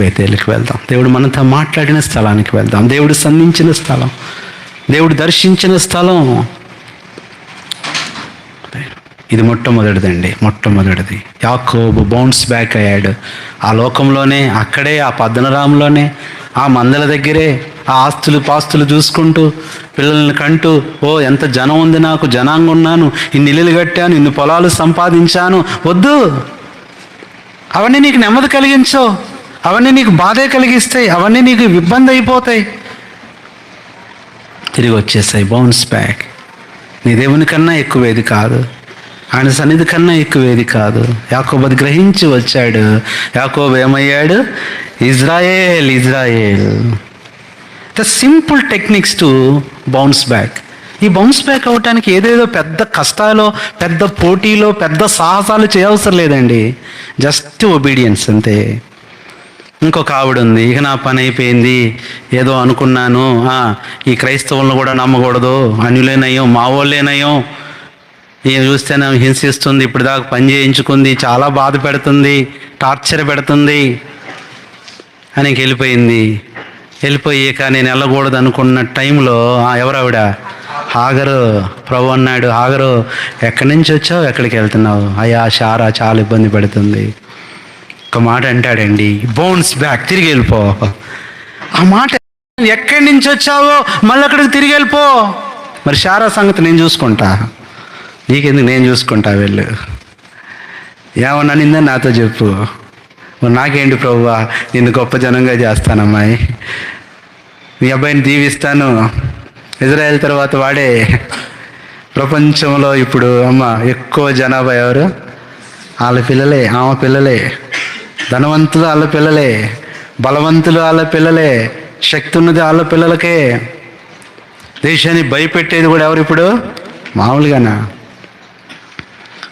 బేతేలుకి వెళ్దాం. దేవుడు మనతో మాట్లాడిన స్థలానికి వెళ్దాం. దేవుడు సంధించిన స్థలం, దేవుడు దర్శించిన స్థలం ఇది. మొట్టమొదటిదండి, మొట్టమొదటిది. యాకోబు బౌన్స్ బ్యాక్ అయ్యాడు. ఆ లోకంలోనే, అక్కడే, ఆ పద్దనరాములోనే, ఆ మందల దగ్గరే, ఆ ఆస్తులు పాస్తులు చూసుకుంటూ పిల్లల్ని కంటూ, ఓ ఎంత జనం ఉంది, నాకు జనాంగం ఉన్నాను, ఇన్ని ఇల్లులు కట్టాను, ఇన్ని పొలాలు సంపాదించాను. వద్దు, అవన్నీ నీకు నెమ్మది కలిగించవు, అవన్నీ నీకు బాధే కలిగిస్తాయి, అవన్నీ నీకు ఇబ్బంది అయిపోతాయి. తిరిగి వచ్చేసాయి. Bounce back. నీ దేవుని కన్నా ఎక్కువేది కాదు, ఆయన సన్నిధి కన్నా ఎక్కువేది కాదు. యాకోబు అది గ్రహించి వచ్చాడు. యాకోబు ఏమయ్యాడు? Israel. Israel. The simple techniques to bounce back. ఈ బౌన్స్ బ్యాక్ అవ్వటానికి ఏదేదో పెద్ద కష్టాలు, పెద్ద పోటీలో, పెద్ద సాహసాలు చేయవసరం లేదండి. జస్ట్ ఒబీడియన్స్ అంతే. ఇంకొక ఆవిడ ఉంది, ఇక నా పని అయిపోయింది, ఏదో అనుకున్నాను, ఈ క్రైస్తవులను కూడా నమ్మకూడదు, అన్యులేనయ్యం, మా వాళ్ళేనయ్యం, ఈయన చూస్తే నాకు హింసిస్తుంది, ఇప్పుడు దాకా పని చేయించుకుంది, చాలా బాధ పెడుతుంది, టార్చర్ పెడుతుంది అని వెళ్ళిపోయింది. వెళ్ళిపోయాక నేను వెళ్ళకూడదు అనుకున్న టైంలో ఎవరావిడ? హాగరు. ప్రభు అన్నాడు, హాగరు ఎక్కడి నుంచి వచ్చావు, ఎక్కడికి వెళ్తున్నావు? అయ్యా షారా చాలా ఇబ్బంది పెడుతుంది. ఒక మాట అంటాడండి, బౌన్స్ బ్యాక్, తిరిగి వెళ్ళిపో. ఆ మాట, ఎక్కడి నుంచి వచ్చావో మళ్ళీ అక్కడికి తిరిగి వెళ్ళిపో. మరి షారా సంగతి నేను చూసుకుంటా, నీకెందుకు, నేను చూసుకుంటా, వెళ్ళు. ఏమన్నా నిందని నాతో చెప్పు. నాకేంటి ప్రభువా, నిన్ను గొప్ప జనంగా చేస్తానమ్మాయి, నీ అబ్బాయిని దీవిస్తాను. ఇజ్రాయెల్ తర్వాత వాడే ప్రపంచంలో ఇప్పుడు ఎక్కువ జనాభా ఎవరు? వాళ్ళ పిల్లలే, ఆమె పిల్లలే. ధనవంతులు వాళ్ళ పిల్లలే, బలవంతులు వాళ్ళ పిల్లలే, శక్తి ఉన్నది వాళ్ళ పిల్లలకే. దేశాన్ని భయపెట్టేది కూడా ఎవరు ఇప్పుడు? మామూలుగానా?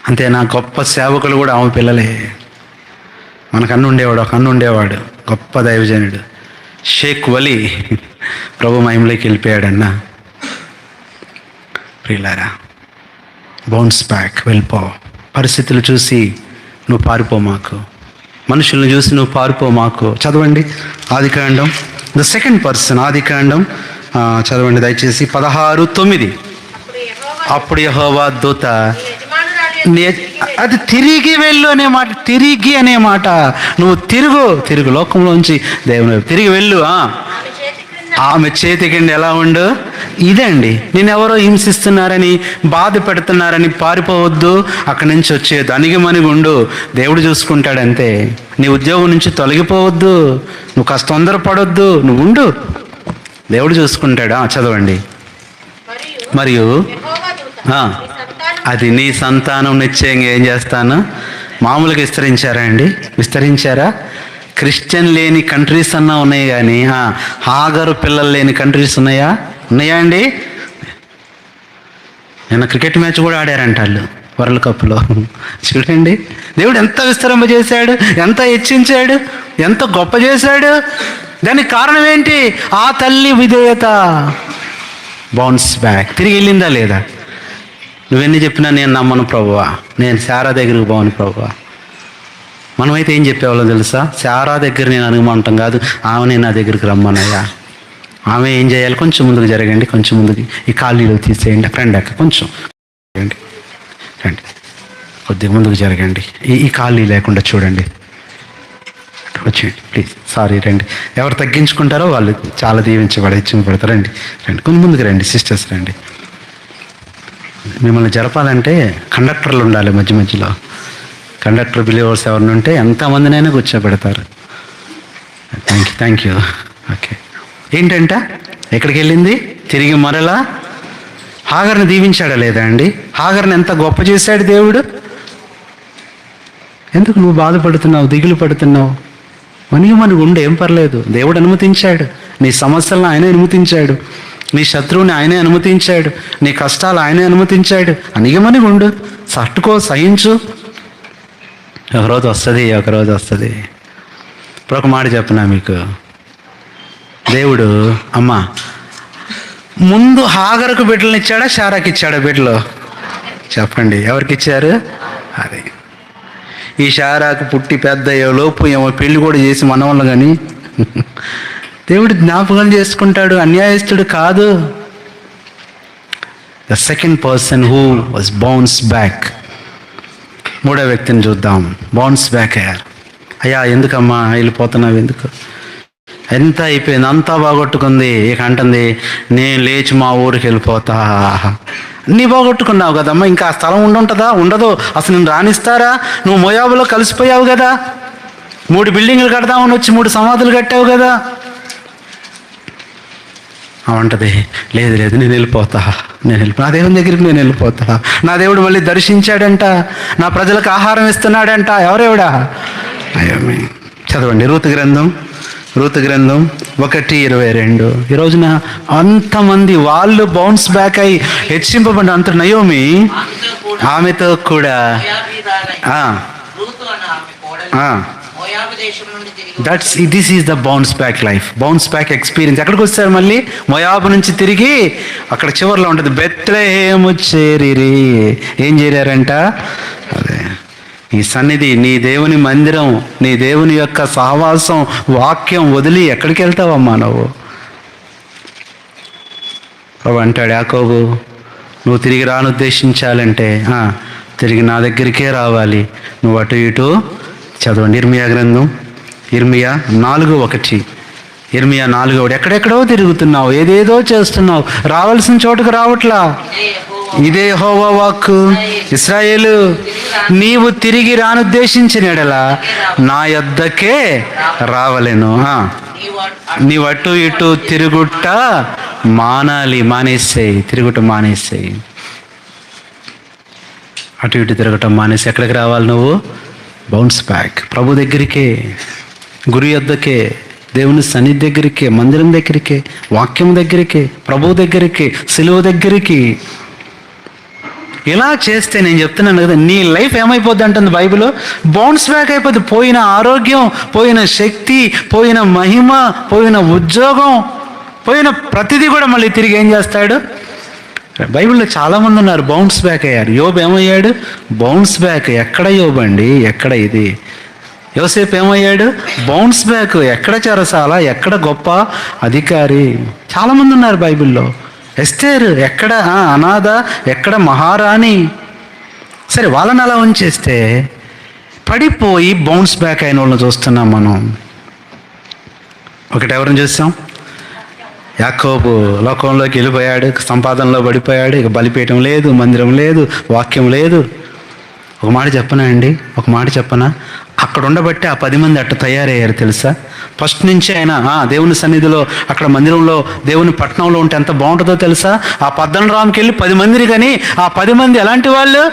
అంతేనా? గొప్ప సేవకులు కూడా ఆమె పిల్లలే. మనకు ఉండేవాడు, ఒక ఉండేవాడు, గొప్ప దైవజనుడు, షేక్ వలీ. ప్రభు మహిమలోకి వెళ్ళిపోయాడన్న. ప్రియులారా, బౌన్స్ బ్యాక్. వెళ్ళిపో. పరిస్థితులు చూసి నువ్వు పారిపో మాకు, మనుషులను చూసి నువ్వు పారిపో మాకు. చదవండి ఆదికాండం, ద సెకండ్ పర్సన్. ఆదికాండం చదవండి దయచేసి 16:9. అప్పుడు యెహోవా దూత, అది తిరిగి వెళ్ళు అనే మాట, తిరిగి అనే మాట. నువ్వు తిరుగు, లోకంలోంచి దేవుని తిరిగి వెళ్ళు. ఆమె చేతి కింద ఎలా ఉండు. ఇదండి, నేనెవరో హింసిస్తున్నారని బాధ పెడుతున్నారని పారిపోవద్దు, అక్కడి నుంచి వచ్చేది అణిగిమణిగి ఉండు, దేవుడు చూసుకుంటాడంతే. నీ ఉద్యోగం నుంచి తొలగిపోవద్దు, నువ్వు కాస్త తొందరపడొద్దు, నువ్వు ఉండు, దేవుడు చూసుకుంటాడు. చదవండి. మరియు అది నీ సంతానం నిశ్చయంగా ఏం చేస్తాను. మామూలుగా విస్తరించారా అండి? విస్తరించారా? క్రిస్టియన్ లేని కంట్రీస్ అన్నా ఉన్నాయి, కానీ హాగరు పిల్లలు లేని కంట్రీస్ ఉన్నాయా? ఉన్నాయా అండి? నిన్న క్రికెట్ మ్యాచ్ కూడా ఆడారంట వాళ్ళు వరల్డ్ కప్లో. చూడండి, దేవుడు ఎంత విస్తరింపజేశాడు, ఎంత హెచ్చించాడు, ఎంత గొప్ప చేశాడు. దానికి కారణం ఏంటి? ఆ తల్లి విధేయత. బౌన్స్ బ్యాక్, తిరిగి వెళ్ళిందా లేదా? నువ్వెన్ని చెప్పినా నేను నమ్మను ప్రభువా, నేను శారా దగ్గరికి పోను ప్రభువా. మనమైతే ఏం చెప్పేవాళ్ళం తెలుసా? శారా దగ్గర నేను అనుమంటాం కాదు, ఆమె నా దగ్గరికి రమ్మనయ్యా. ఆమె ఏం చేయాలి? కొంచెం ముందుకు జరగండి, కొంచెం ముందుకు, ఈ కాలనీలో తీసేయండి, ఫ్రెండ్ అక్క కొంచెం రండి, రండి, కొద్దిగా ముందుకు జరగండి, ఈ కాలనీ లేకుండా చూడండి, వచ్చేయండి ప్లీజ్, సారీ రండి. ఎవరు తగ్గించుకుంటారో వాళ్ళు చాలా హెచ్చింపబడతారు. రండి రండి, కొంచెం ముందుకు రండి సిస్టర్స్, రండి. మిమ్మల్ని జరపాలంటే కండక్టర్లు ఉండాలి మధ్య మధ్యలో. కండక్టర్ బిలీవర్స్ ఎవరిని ఉంటే ఎంతమందినైనా కూర్చోబెడతారు. Thank you. ఓకే, ఏంటంట ఎక్కడికి వెళ్ళింది? తిరిగి మరలా హాగర్ని దీవించాడా లేదా అండి? హాగర్ని ఎంత గొప్ప చేశాడు దేవుడు. ఎందుకు నువ్వు బాధపడుతున్నావు, దిగులు పడుతున్నావు? మనకి ఉండే ఏం పర్లేదు, దేవుడు అనుమతించాడు. నీ సమస్యలను ఆయనే అనుమతించాడు, నీ శత్రువుని ఆయనే అనుమతించాడు, నీ కష్టాలు ఆయనే అనుమతించాడు. అనిగమని ఉండు, తట్టుకో, సహించు. ఒకరోజు వస్తుంది, ఒకరోజు వస్తుంది. ఇప్పుడు ఒక మాట చెప్పనా మీకు, దేవుడు అమ్మ ముందు హాగరుకు బిడ్డలను ఇచ్చాడా, శారాకి ఇచ్చాడా బిడ్డలు? చెప్పండి, ఎవరికి ఇచ్చారు? అదే, ఈ శారాకు పుట్టి పెద్ద లోపు ఏమో పెళ్లి కూడా చేసి మనవాళ్ళు, కానీ దేవుడు జ్ఞాపకం చేసుకుంటాడు, అన్యాయస్తుడు కాదు. The second person who was bounce back. మూడో వ్యక్తిని చూద్దాం. బౌన్స్ బ్యాక్ అయ్యారు. అయ్యా ఎందుకమ్మా వెళ్ళిపోతున్నావు, ఎందుకు? ఎంత అయిపోయింది, అంతా బాగొట్టుకుంది, ఇక అంటుంది నేను లేచి మా ఊరికి వెళ్ళిపోతా. నీ బాగొట్టుకున్నావు కదమ్మా, ఇంకా ఆ స్థలం ఉండుంటుందా? ఉండదు. అసలు నేను రాణిస్తారా? నువ్వు మోయాబులో కలిసిపోయావు కదా, 3 బిల్డింగ్లు కడదామని వచ్చి 3 సమాధులు కట్టావు కదా. అంటది లేదు లేదు, నేను వెళ్ళిపోతా, నా దేవుని దగ్గరికి నేను వెళ్ళిపోతా. నా దేవుడు మళ్ళీ దర్శించాడంట, నా ప్రజలకు ఆహారం ఇస్తున్నాడంట. ఎవరెవడా? అయ్యమ్మి. చదవండి రూతు గ్రంథం 1:22. ఈ రోజున అంతమంది వాళ్ళు బౌన్స్ బ్యాక్ అయి హెచ్చింపబడి అంత నయోమి ఆమెతో కూడా this is the bounce back life, bounce back experience. ఎక్కడికి వస్తారు మళ్ళీ? మోయాబు నుంచి తిరిగి అక్కడ చివరిలో ఉంటుంది బెత్లెహేము చేరిరి. ఏం చేరారంట? అదే నీ సన్నిధి, నీ దేవుని మందిరం, నీ దేవుని యొక్క సహవాసం, వాక్యం వదిలి ఎక్కడికి వెళ్తావమ్మా నువ్వు? ప్రభు అంటాడు యాకోబు, నువ్వు తిరిగి రానుద్దేశించాలంటే తిరిగి నా దగ్గరికే రావాలి. నువ్వు అటు ఇటు చదవండి. ఇర్మియా గ్రంథం, ఇర్మియా 4:1. ఇర్మియా 4:1. ఎక్కడెక్కడో తిరుగుతున్నావు, ఏదేదో చేస్తున్నావు, రావాల్సిన చోటుకు రావట్లా. ఇదే యెహోవా వాక్కు. ఇశ్రాయేలు, నీవు తిరిగి రానుద్దేశించిన యెడల నా యొద్దకే రావలెను. నీవు అటు ఇటు తిరుగుట మానేసేయి, తిరుగుట మానేసేయి. అటు ఇటు తిరగటం మానేసి ఎక్కడికి రావాలి నువ్వు? బౌన్స్ బ్యాక్, ప్రభు దగ్గరికే, గురి యొద్దకే, దేవుని సన్నిధి దగ్గరికే, మందిరం దగ్గరికే, వాక్యం దగ్గరికే, ప్రభు దగ్గరికి, సిలువ దగ్గరికి. ఇలా చేస్తే నేను చెప్తున్నాను కదా, నీ లైఫ్ ఏమైపోద్ది అంటుంది బైబిల్, బౌన్స్ బ్యాక్ అయిపోద్ది. పోయిన ఆరోగ్యం, పోయిన శక్తి, పోయిన మహిమ, పోయిన ఉద్యోగం, పోయిన ప్రతిదీ కూడా మళ్ళీ తిరిగి ఏం చేస్తాడు? బైబిల్లో చాలామంది ఉన్నారు బౌన్స్ బ్యాక్ అయ్యారు. యోబు ఏమయ్యాడు? Bounce back. ఎక్కడ యోబు అండి, ఎక్కడ ఇది? యోసేపు ఏమయ్యాడు? Bounce back. ఎక్కడ చెరసాల, ఎక్కడ గొప్ప అధికారి. చాలామంది ఉన్నారు బైబిల్లో. ఎస్తేర్ ఎక్కడ అనాథ, ఎక్కడ మహారాణి. సరే, వాళ్ళని అలా ఉంచేస్తే పడిపోయి బౌన్స్ బ్యాక్ అయిన వాళ్ళని చూస్తున్నాం మనం. ఒకటి ఎవరిని చూస్తాం? యాకోబు లోకంలోకి వెళ్ళిపోయాడు, సంపాదనలో పడిపోయాడు. ఇక బలిపీఠం లేదు, మందిరం లేదు, వాక్యం లేదు. ఒక మాట చెప్పనా అండి, ఒక మాట చెప్పనా, అక్కడ ఉండబట్టి ఆ 10 మంది అట్ట తయారయ్యారు తెలుసా. ఫస్ట్ నుంచి ఆయన దేవుని సన్నిధిలో అక్కడ మందిరంలో దేవుని పట్టణంలో ఉంటే ఎంత బాగుంటుందో తెలుసా. ఆ పద్దనరాముకి వెళ్ళి 10 మందిని, కానీ ఆ 10 మంది ఎలాంటి వాళ్ళు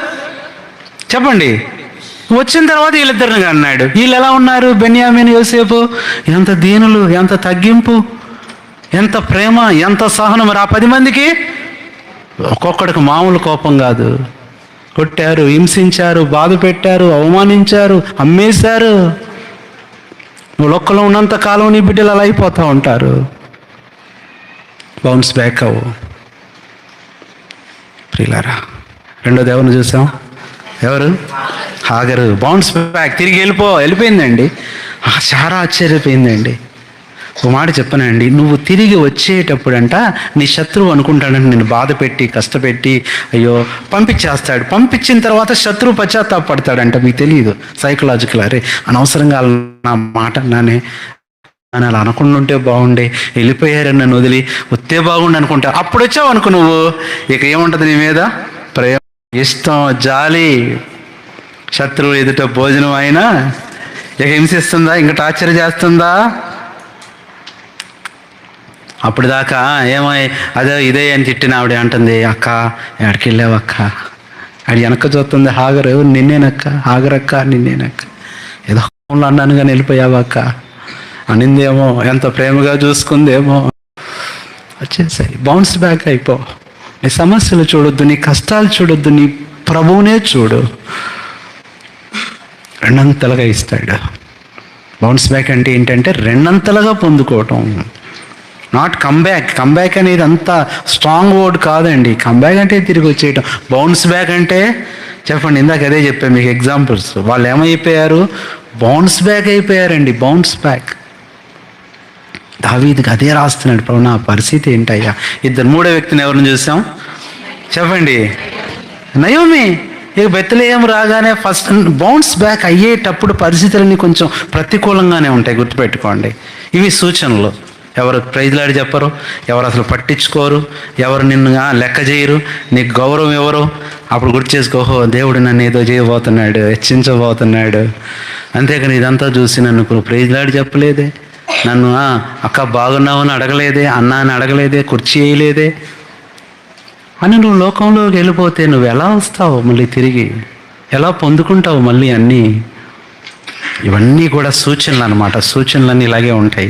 చెప్పండి. వచ్చిన తర్వాత వీళ్ళిద్దరిని అన్నాడు. వీళ్ళు ఎలా ఉన్నారు? బెన్యామీను, యోసేపు ఎంత దీనులు, ఎంత తగ్గింపు, ఎంత ప్రేమ, ఎంత సహనం. మరి ఆ 10 మందికి ఒక్కొక్కడికి మామూలు కోపం కాదు. కొట్టారు, హింసించారు, బాధ పెట్టారు, అవమానించారు, అమ్మేశారు. నువ్వు లొక్కలో ఉన్నంత కాలం నీ బిడ్డలు అలా అయిపోతూ ఉంటారు. బౌన్స్ బ్యాక్ అవ్వు ప్రియులారా. రెండో దేవుని చూసాం, ఎవరు? హాగరు. బౌన్స్ బ్యాక్, తిరిగి వెళ్ళిపోయిందండి. చాలా ఆశ్చర్యపోయిందండి. ఒక మాట చెప్పనండి, నువ్వు తిరిగి వచ్చేటప్పుడంట నీ శత్రువు అనుకుంటాడంటే నేను బాధ పెట్టి కష్టపెట్టి అయ్యో పంపించేస్తాడు. పంపించిన తర్వాత శత్రువు పశ్చాత్తాపడతాడంట. మీకు తెలియదు, సైకలాజికల్. అరే అనవసరంగా నా మాట నానే అని అలా అనకుండా ఉంటే బాగుండే, వెళ్ళిపోయారని నన్ను వదిలి వస్తే బాగుండి అనుకుంటా. అప్పుడు వచ్చావు అనుకో నువ్వు, ఇక ఏముంటుంది నీ మీద? ప్రేమ, ఇష్టం, జాలి. శత్రువు ఎదుట భోజనం అయినా ఇక హింసిస్తుందా, ఇంకా టార్చర్ చేస్తుందా? అప్పుడు దాకా ఏమో అదే ఇదే అని తిట్టిన ఆవిడ అంటుంది, అక్క ఎక్కడికి వెళ్ళావు అక్క? ఆడి వెనక చూస్తుంది హాగరు, నిన్నేనక్క హాగరక్క, నిన్నేనక్క. ఏదో అన్నాను కానీ వెళ్ళిపోయావు అక్క అనిందేమో, ఎంత ప్రేమగా చూసుకుందేమో. వచ్చేసాయి. బౌన్స్ బ్యాక్ అయిపో. నీ సమస్యలు చూడొద్దు, నీ కష్టాలు చూడొద్దు, నీ ప్రభువునే చూడు. రెండంతలుగా ఇస్తాడు. బౌన్స్ బ్యాక్ అంటే ఏంటంటే రెండంతలుగా పొందుకోవటం, నాట్ కమ్బ్యాక్. కమ్బ్యాక్ అనేది అంత స్ట్రాంగ్ వర్డ్ కాదండి. కమ్బ్యాక్ అంటే తిరిగి వచ్చేయటం. బౌన్స్ బ్యాక్ అంటే చెప్పండి, ఇందాక అదే చెప్పాను మీకు ఎగ్జాంపుల్స్. వాళ్ళు ఏమైపోయారు? బౌన్స్ బ్యాక్ అయిపోయారండి. Bounce back. దావీదుకి అదే రాస్తున్నాడు, ప్రభు నా పరిస్థితి ఏంటయ్యా. మూడో వ్యక్తిని ఎవరిని చూసాం చెప్పండి? నయోమి. ఇక బెత్లెహేము రాగానే ఫస్ట్ బౌన్స్ బ్యాక్ అయ్యేటప్పుడు పరిస్థితులన్నీ కొంచెం ప్రతికూలంగానే ఉంటాయి, గుర్తుపెట్టుకోండి. ఇవి సూచనలు. ఎవరు ప్రైజ్లాడి చెప్పరు, ఎవరు అసలు పట్టించుకోరు, ఎవరు నిన్ను లెక్క చేయరు, నీకు గౌరవం ఎవరు. అప్పుడు గుర్తు చేసుకోహో దేవుడు నన్ను ఏదో చేయబోతున్నాడు, హెచ్చించబోతున్నాడు. అంతేకాని ఇదంతా చూసి నన్ను ప్రైజ్లాడి చెప్పలేదే, నన్ను అక్క బాగున్నావని అడగలేదే, అన్న అని అడగలేదే, కుర్చీ వేయలేదే అని నువ్వు లోకంలోకి వెళ్ళిపోతే నువ్వు ఎలా వస్తావు మళ్ళీ తిరిగి? ఎలా పొందుకుంటావు మళ్ళీ అన్నీ? ఇవన్నీ కూడా సూచనలు అన్నమాట. సూచనలన్నీ ఇలాగే ఉంటాయి.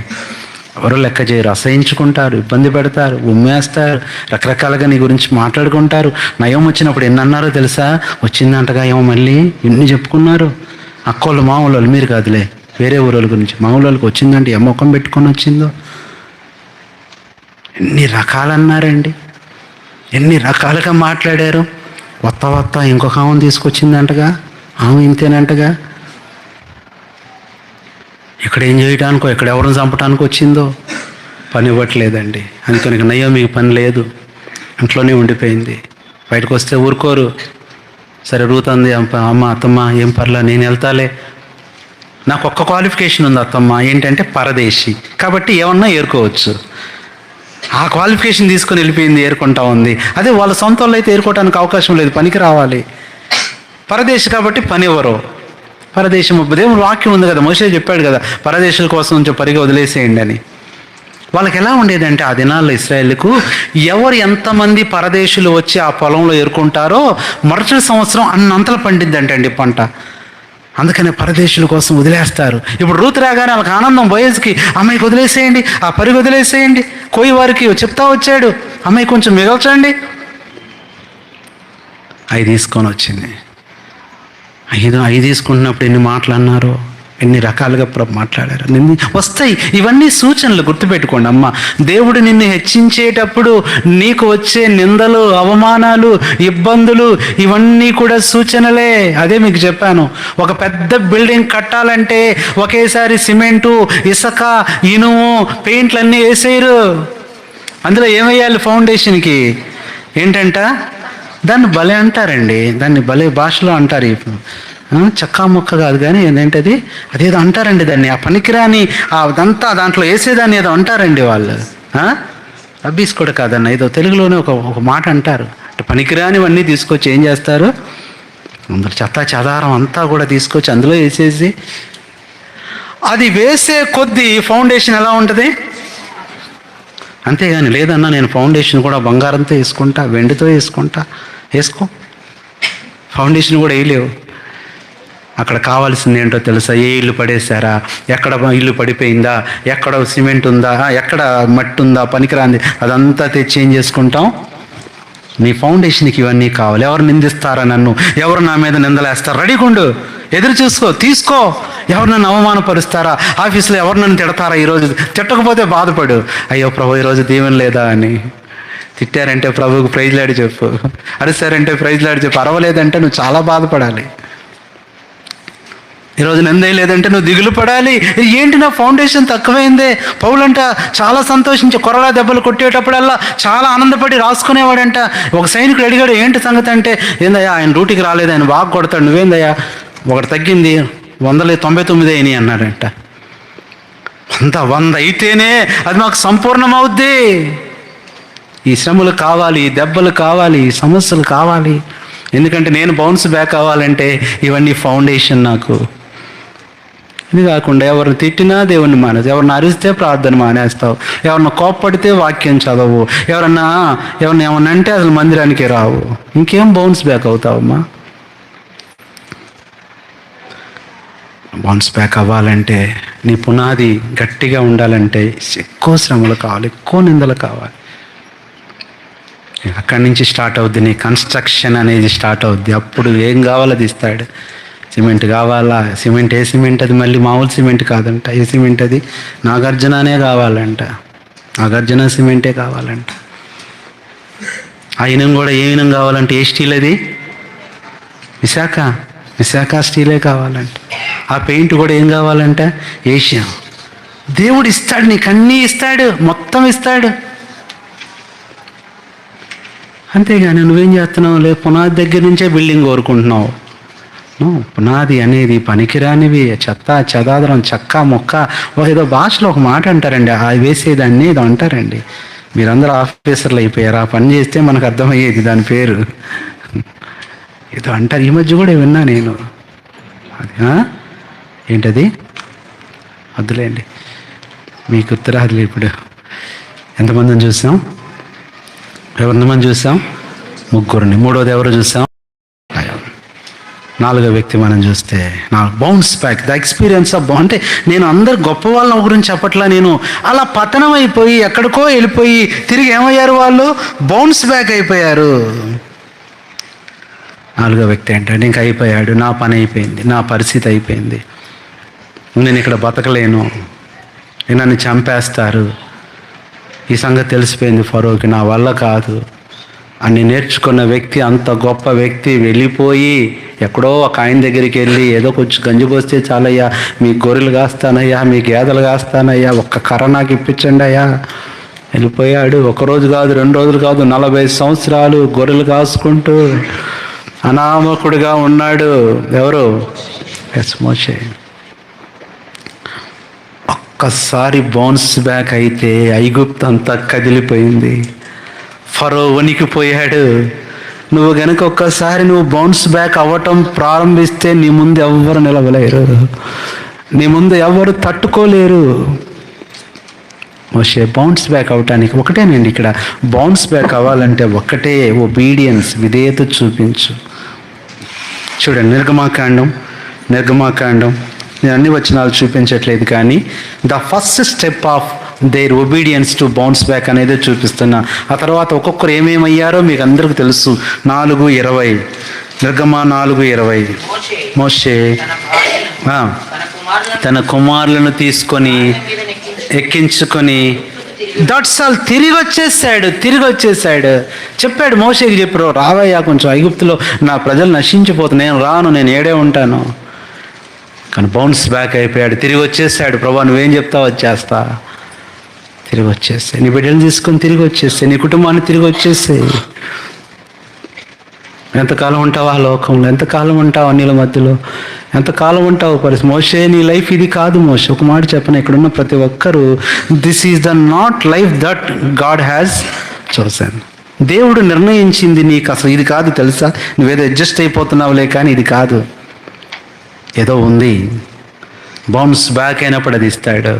ఎవరు లెక్క చేయరు, అసహించుకుంటారు, ఇబ్బంది పెడతారు, ఉమ్మేస్తారు, రకరకాలుగా నీ గురించి మాట్లాడుకుంటారు. నయం వచ్చినప్పుడు ఎన్ని అన్నారో తెలుసా? వచ్చిందంటగా ఏమో మళ్ళీ ఎన్ని చెప్పుకున్నారు. అక్కోళ్ళు మామూలు, మీరు కాదులే, వేరే ఊరోళ్ళ గురించి. మామూలు వచ్చిందంటే ఏ ముఖం పెట్టుకొని వచ్చిందో. ఎన్ని రకాలన్నారండి, ఎన్ని రకాలుగా మాట్లాడారు. వత్త ఇంకొక ఆమెను తీసుకొచ్చిందంటగా, ఆమె ఇంతేనంటగా. ఇక్కడ ఏం చేయడానికో, ఇక్కడ ఎవరిని చంపడానికి వచ్చిందో. పని ఇవ్వట్లేదండి. అందుకని నయోమికి పని లేదు, ఇంట్లోనే ఉండిపోయింది. బయటకు వస్తే ఊరుకోరు. సరే రూత్ అంది, అమ్మ అత్తమ్మ ఏం పర్లా నేను వెళ్తాలే, నాకు ఒక్క క్వాలిఫికేషన్ ఉంది అత్తమ్మ, ఏంటంటే పరదేశి, కాబట్టి ఏమన్నా ఏరుకోవచ్చు. ఆ క్వాలిఫికేషన్ తీసుకొని వెళ్ళిపోయింది, ఏరుకుంటా ఉంది. అదే వాళ్ళ సొంత వాళ్ళు అయితే ఏరుకోవడానికి అవకాశం లేదు, పనికి రావాలి. పరదేశి కాబట్టి పని ఇవ్వరు. పరదేశం దేవుని వాక్యం ఉంది కదా, మోషే చెప్పాడు కదా, పరదేశుల కోసం పరిగె వదిలేసేయండి అని. వాళ్ళకి ఎలా ఉండేదంటే ఆ దినాల్లో ఇశ్రాయేలుకు ఎవరు ఎంతమంది పరదేశులు వచ్చి ఆ పొలంలో ఏరుకుంటారో మరుసటి సంవత్సరం అన్నంతలు పండిద్దంటండి పంట. అందుకనే పరదేశుల కోసం వదిలేస్తారు. ఇప్పుడు రూతు రాగానే వాళ్ళకి ఆనందం, బోయజ్కి అమ్మాయికి వదిలేసేయండి, ఆ పరిగి వదిలేసేయండి, కోయి వారికి చెప్తా వచ్చాడు, అమ్మాయి కొంచెం మిగల్చండి. అవి తీసుకొని వచ్చింది. అవి తీసుకుంటున్నప్పుడు ఎన్ని మాటలు అన్నారో, ఎన్ని రకాలుగా మాట్లాడారు. వస్తాయి ఇవన్నీ సూచనలు, గుర్తుపెట్టుకోండి అమ్మ. దేవుడు నిన్ను హెచ్చించేటప్పుడు నీకు వచ్చే నిందలు, అవమానాలు, ఇబ్బందులు ఇవన్నీ కూడా సూచనలే. అదే మీకు చెప్పాను, ఒక పెద్ద బిల్డింగ్ కట్టాలంటే ఒకేసారి సిమెంటు, ఇసుక, ఇనుము, పెయింట్లు అన్నీ వేసేయరు. అందులో ఏమయ్యాలి? ఫౌండేషన్కి ఏంటంట, దాన్ని భలే అంటారండి, దాన్ని భలే భాషలో అంటారు. చక్కా ముక్క కాదు కానీ ఏంటంటే అదేదో అంటారండి దాన్ని, ఆ పనికిరాని అదంతా దాంట్లో వేసేదాన్ని ఏదో అంటారండి వాళ్ళు. అబ్బీస్ కూడా కాదన్న, ఏదో తెలుగులోనే ఒక మాట అంటారు, పనికిరానివన్నీ తీసుకొచ్చి ఏం చేస్తారు, అందరు చెత్త చెదారం అంతా కూడా తీసుకొచ్చి అందులో వేసేసి, అది వేసే కొద్దీ ఫౌండేషన్ ఎలా ఉంటుంది. అంతేగాని లేదన్నా నేను ఫౌండేషన్ కూడా బంగారంతో వేసుకుంటా, వెండితో వేసుకుంటా, వేసుకో, ఫౌండేషన్ కూడా వేయలేవు. అక్కడ కావాల్సింది ఏంటో తెలుసా, ఏ ఇల్లు పడేశారా, ఎక్కడ ఇల్లు పడిపోయిందా, ఎక్కడ సిమెంట్ ఉందా, ఎక్కడ మట్టి ఉందా పనికిరాంది, అదంతా తెచ్చి ఏం చేసుకుంటాం. నీ ఫౌండేషన్కి ఇవన్నీ కావాలి. ఎవరు నిందిస్తారా నన్ను, ఎవరు నా మీద నిందలేస్తారు, రెడీగుండు, ఎదురు చూసుకో, తీసుకో. ఎవరు నన్ను అవమానపరుస్తారా, ఆఫీస్లో ఎవరు నన్ను తిడతారా, ఈరోజు తిట్టకపోతే బాధపడు, అయ్యో ప్రభు ఈరోజు దీవెన లేదా అని. తిట్టారంటే ప్రభువుకు ప్రైజ్లాడి చెప్పు, అరిసారంటే ప్రైజ్లాడి చెప్పు, అరవలేదంటే నువ్వు చాలా బాధపడాలి. ఈరోజు నిందే లేదంటే నువ్వు దిగులు పడాలి. ఏంటి నా ఫౌండేషన్ తక్కువైందే. పౌలంట చాలా సంతోషించి కొరడా దెబ్బలు కొట్టేటప్పుడల్లా చాలా ఆనందపడి రాసుకునేవాడంట. ఒక సైనికుడు అడిగాడు ఏంటి సంగతి అంటే, ఏందయ్యా ఆయన డ్యూటీకి రాలేదు, ఆయన బాగా కొడతాడు, నువ్వేందయ్యా ఒకటి తగ్గింది, 199 అయినాయి అన్నాడంట. 100 అయితేనే అది మాకు సంపూర్ణమవుద్ది. ఈ శ్రమలు కావాలి, ఈ దెబ్బలు కావాలి, ఈ సమస్యలు కావాలి. ఎందుకంటే నేను బౌన్స్ బ్యాక్ అవ్వాలంటే ఇవన్నీ ఫౌండేషన్ నాకు. ఇది కాకుండా ఎవరిని తిట్టినా దేవుణ్ణి మానేస్తావు, ఎవరిని అరిస్తే ప్రార్థన మానేస్తావు, ఎవరిని కోప్పడితే వాక్యం చదవు, ఎవరన్నా ఏమన్నా అంటే అసలు మందిరానికి రావు. ఇంకేం బౌన్స్ బ్యాక్ అవుతావమ్మా. బౌన్స్ బ్యాక్ అవ్వాలంటే, నీ పునాది గట్టిగా ఉండాలంటే ఎక్కువ శ్రమలు కావాలి, ఎక్కువ నిందలు కావాలి. అక్కడి నుంచి స్టార్ట్ అవుద్ది నీ కన్స్ట్రక్షన్ అనేది స్టార్ట్ అవుద్ది. అప్పుడు ఏం కావాలో అది ఇస్తాడు. సిమెంట్ కావాలా, సిమెంట్ ఏ సిమెంట్ అది మళ్ళీ మామూలు సిమెంట్ కాదంట, ఏ సిమెంట్ అది నాగార్జుననే కావాలంట, నాగార్జున సిమెంటే కావాలంట. ఆ ఇనం కూడా ఏ ఇనం కావాలంటే ఏ స్టీల్ అది, విశాఖ స్టీలే కావాలంట. ఆ పెయింట్ కూడా ఏం కావాలంట, ఏషియా. దేవుడు ఇస్తాడు, నీకు అన్నీ ఇస్తాడు, మొత్తం ఇస్తాడు. అంతేగాని నువ్వేం చేస్తున్నావు, లేదు పునాది దగ్గర నుంచే బిల్డింగ్ కోరుకుంటున్నావు. పునాది అనేది పనికిరానివి, చెత్త చెదాదరం, చెక్క మొక్క, ఏదో భాషలో ఒక మాట అంటారండి, అది వేసేదాన్ని ఏదో అంటారండి. మీరందరూ ఆఫీసర్లు అయిపోయారు, ఆ పని చేస్తే మనకు అర్థమయ్యేది దాని పేరు ఏదో అంటారు. ఈ మధ్య కూడా విన్నా నేను, అది ఏంటది వద్దులేండి, మీకు ఉత్తరాదులు. ఇప్పుడు ఎంతమందిని చూసాం, ఎంతమంది చూసాం, ముగ్గురిని. మూడోది ఎవరు చూసాం, నాలుగో వ్యక్తి మనం చూస్తే bounce back, the experience of అంటే నేను అందరు గొప్ప వాళ్ళ గురించి చెప్పట్లా, నేను అలా పతనం అయిపోయి ఎక్కడికో వెళ్ళిపోయి తిరిగి ఏమయ్యారు వాళ్ళు, బౌన్స్ బ్యాక్ అయిపోయారు. నాలుగో వ్యక్తి ఏంటంటే ఇంక అయిపోయాడు, నా పని అయిపోయింది, నా పరిస్థితి అయిపోయింది, నేను ఇక్కడ బతకలేను, నన్ను చంపేస్తారు, ఈ సంగతి తెలిసిపోయింది ఫరోకి, నా వల్ల కాదు అని నేర్చుకున్న వ్యక్తి, అంత గొప్ప వ్యక్తి వెళ్ళిపోయి ఎక్కడో ఒక ఆయన దగ్గరికి వెళ్ళి ఏదో కొంచెం గంజి పోస్తే చాలయ్యా, మీ గొర్రెలు కాస్తానయ్యా, మీ గేదెలు కాస్తానయ్యా, ఒక్క కర్ర నాకు ఇప్పించండి అయ్యా. వెళ్ళిపోయాడు. ఒకరోజు కాదు, 2 రోజులు కాదు, 40 సంవత్సరాలు గొర్రెలు కాసుకుంటూ అనామకుడిగా ఉన్నాడు. ఎవరు, మోషే. ఒక్కసారి బౌన్స్ బ్యాక్ అయితే ఐగుప్తు అంతా కదిలిపోయింది, ఫరో వణికిపోయాడు. నువ్వు గనుక ఒక్కసారి బౌన్స్ బ్యాక్ అవ్వటం ప్రారంభిస్తే నీ ముందు ఎవ్వరు నిలవలేరు, నీ ముందు ఎవరు తట్టుకోలేరు. మోషే బౌన్స్ బ్యాక్ అవటానికి ఒకటేనండి, ఇక్కడ బౌన్స్ బ్యాక్ అవ్వాలంటే ఒక్కటే, ఒబీడియన్స్, విధేయత చూపించు. చూడండి, నిర్గమాకాండం నేను అన్ని వచనాలు చూపించట్లేదు, కానీ the first step of their obedience to bounce back అనేది చూపిస్తున్నా. ఆ తర్వాత ఒక్కొక్కరు ఏమేమయ్యారో మీకు అందరికీ తెలుసు. 4:20 నిర్గమ 4:20 మోషే తన కుమారులను తీసుకొని ఎక్కించుకొని దట్స్ ఆల్ తిరిగి వచ్చేసాడు. చెప్పాడు మోషేకి, చెప్పారు రావయ్యా కొంచెం ఐగుప్తులో నా ప్రజలు నశించిపోతారు, నేను రాను, నేను ఏడే ఉంటాను. కానీ బౌన్స్ బ్యాక్ అయిపోయాడు, తిరిగి వచ్చేసాడు. ప్రభా నువ్వేం చెప్తావు వచ్చేస్తా. తిరిగి వచ్చేస్తే నీ బిడ్డలు తీసుకొని తిరిగి వచ్చేస్తే, నీ కుటుంబాన్ని తిరిగి వచ్చేస్తే. ఎంతకాలం ఉంటావు ఆ లోకంలో, ఎంతకాలం ఉంటావు అన్నిల మధ్యలో, ఎంతకాలం ఉంటావు పరిస్థితి. మోషే నీ లైఫ్ ఇది కాదు మోషే. ఒక మాట చెప్పను, ఇక్కడున్న ప్రతి ఒక్కరూ, this is the not life that God has chosen. దేవుడు నిర్ణయించింది నీకు అసలు ఇది కాదు తెలుసా. నువ్వేదో అడ్జస్ట్ అయిపోతున్నావులే, కానీ ఇది కాదు. ఏదో ఉంది, బౌన్స్ బ్యాక్ అయినప్పుడు అది ఇస్తాడు.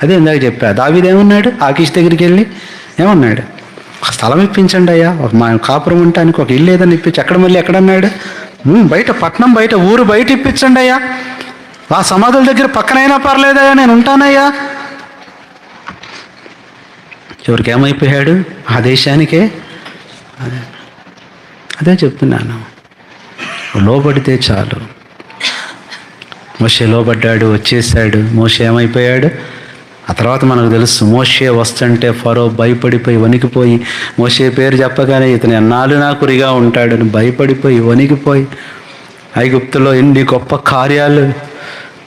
అదే ఇందాక చెప్పా, దావీదు ఏమన్నాడు ఆకీష్ దగ్గరికి వెళ్ళి, ఏమన్నాడు, ఒక స్థలం ఇప్పించండి అయ్యా, మా కాపురం ఉండటానికి ఒక ఇల్లు ఏదైనా ఇప్పించి. ఎక్కడ మళ్ళీ ఎక్కడన్నాడు, బయట పట్నం బయట, ఊరు బయట ఇప్పించండి అయ్యా, ఆ సమాధుల దగ్గర పక్కనైనా పర్లేదయ్యా, నేను ఉంటానయ్యా. చివరికి ఏమైపోయాడు, ఆ దేశానికే. అదే చెప్తున్నాను, లోబడితే చాలు. మోషే లోబడ్డాడు, వచ్చేసాడు. మోషే ఏమైపోయాడు, ఆ తర్వాత మనకు తెలుసు. మోషే వస్తుంటే ఫరో భయపడిపోయి వణికిపోయి, మోషే పేరు చెప్పగానే ఇతను ఎన్నాళ్ళు నా కురిగా ఉంటాడని భయపడిపోయి వణికిపోయి, ఐగుప్తులో ఎన్ని గొప్ప కార్యాలు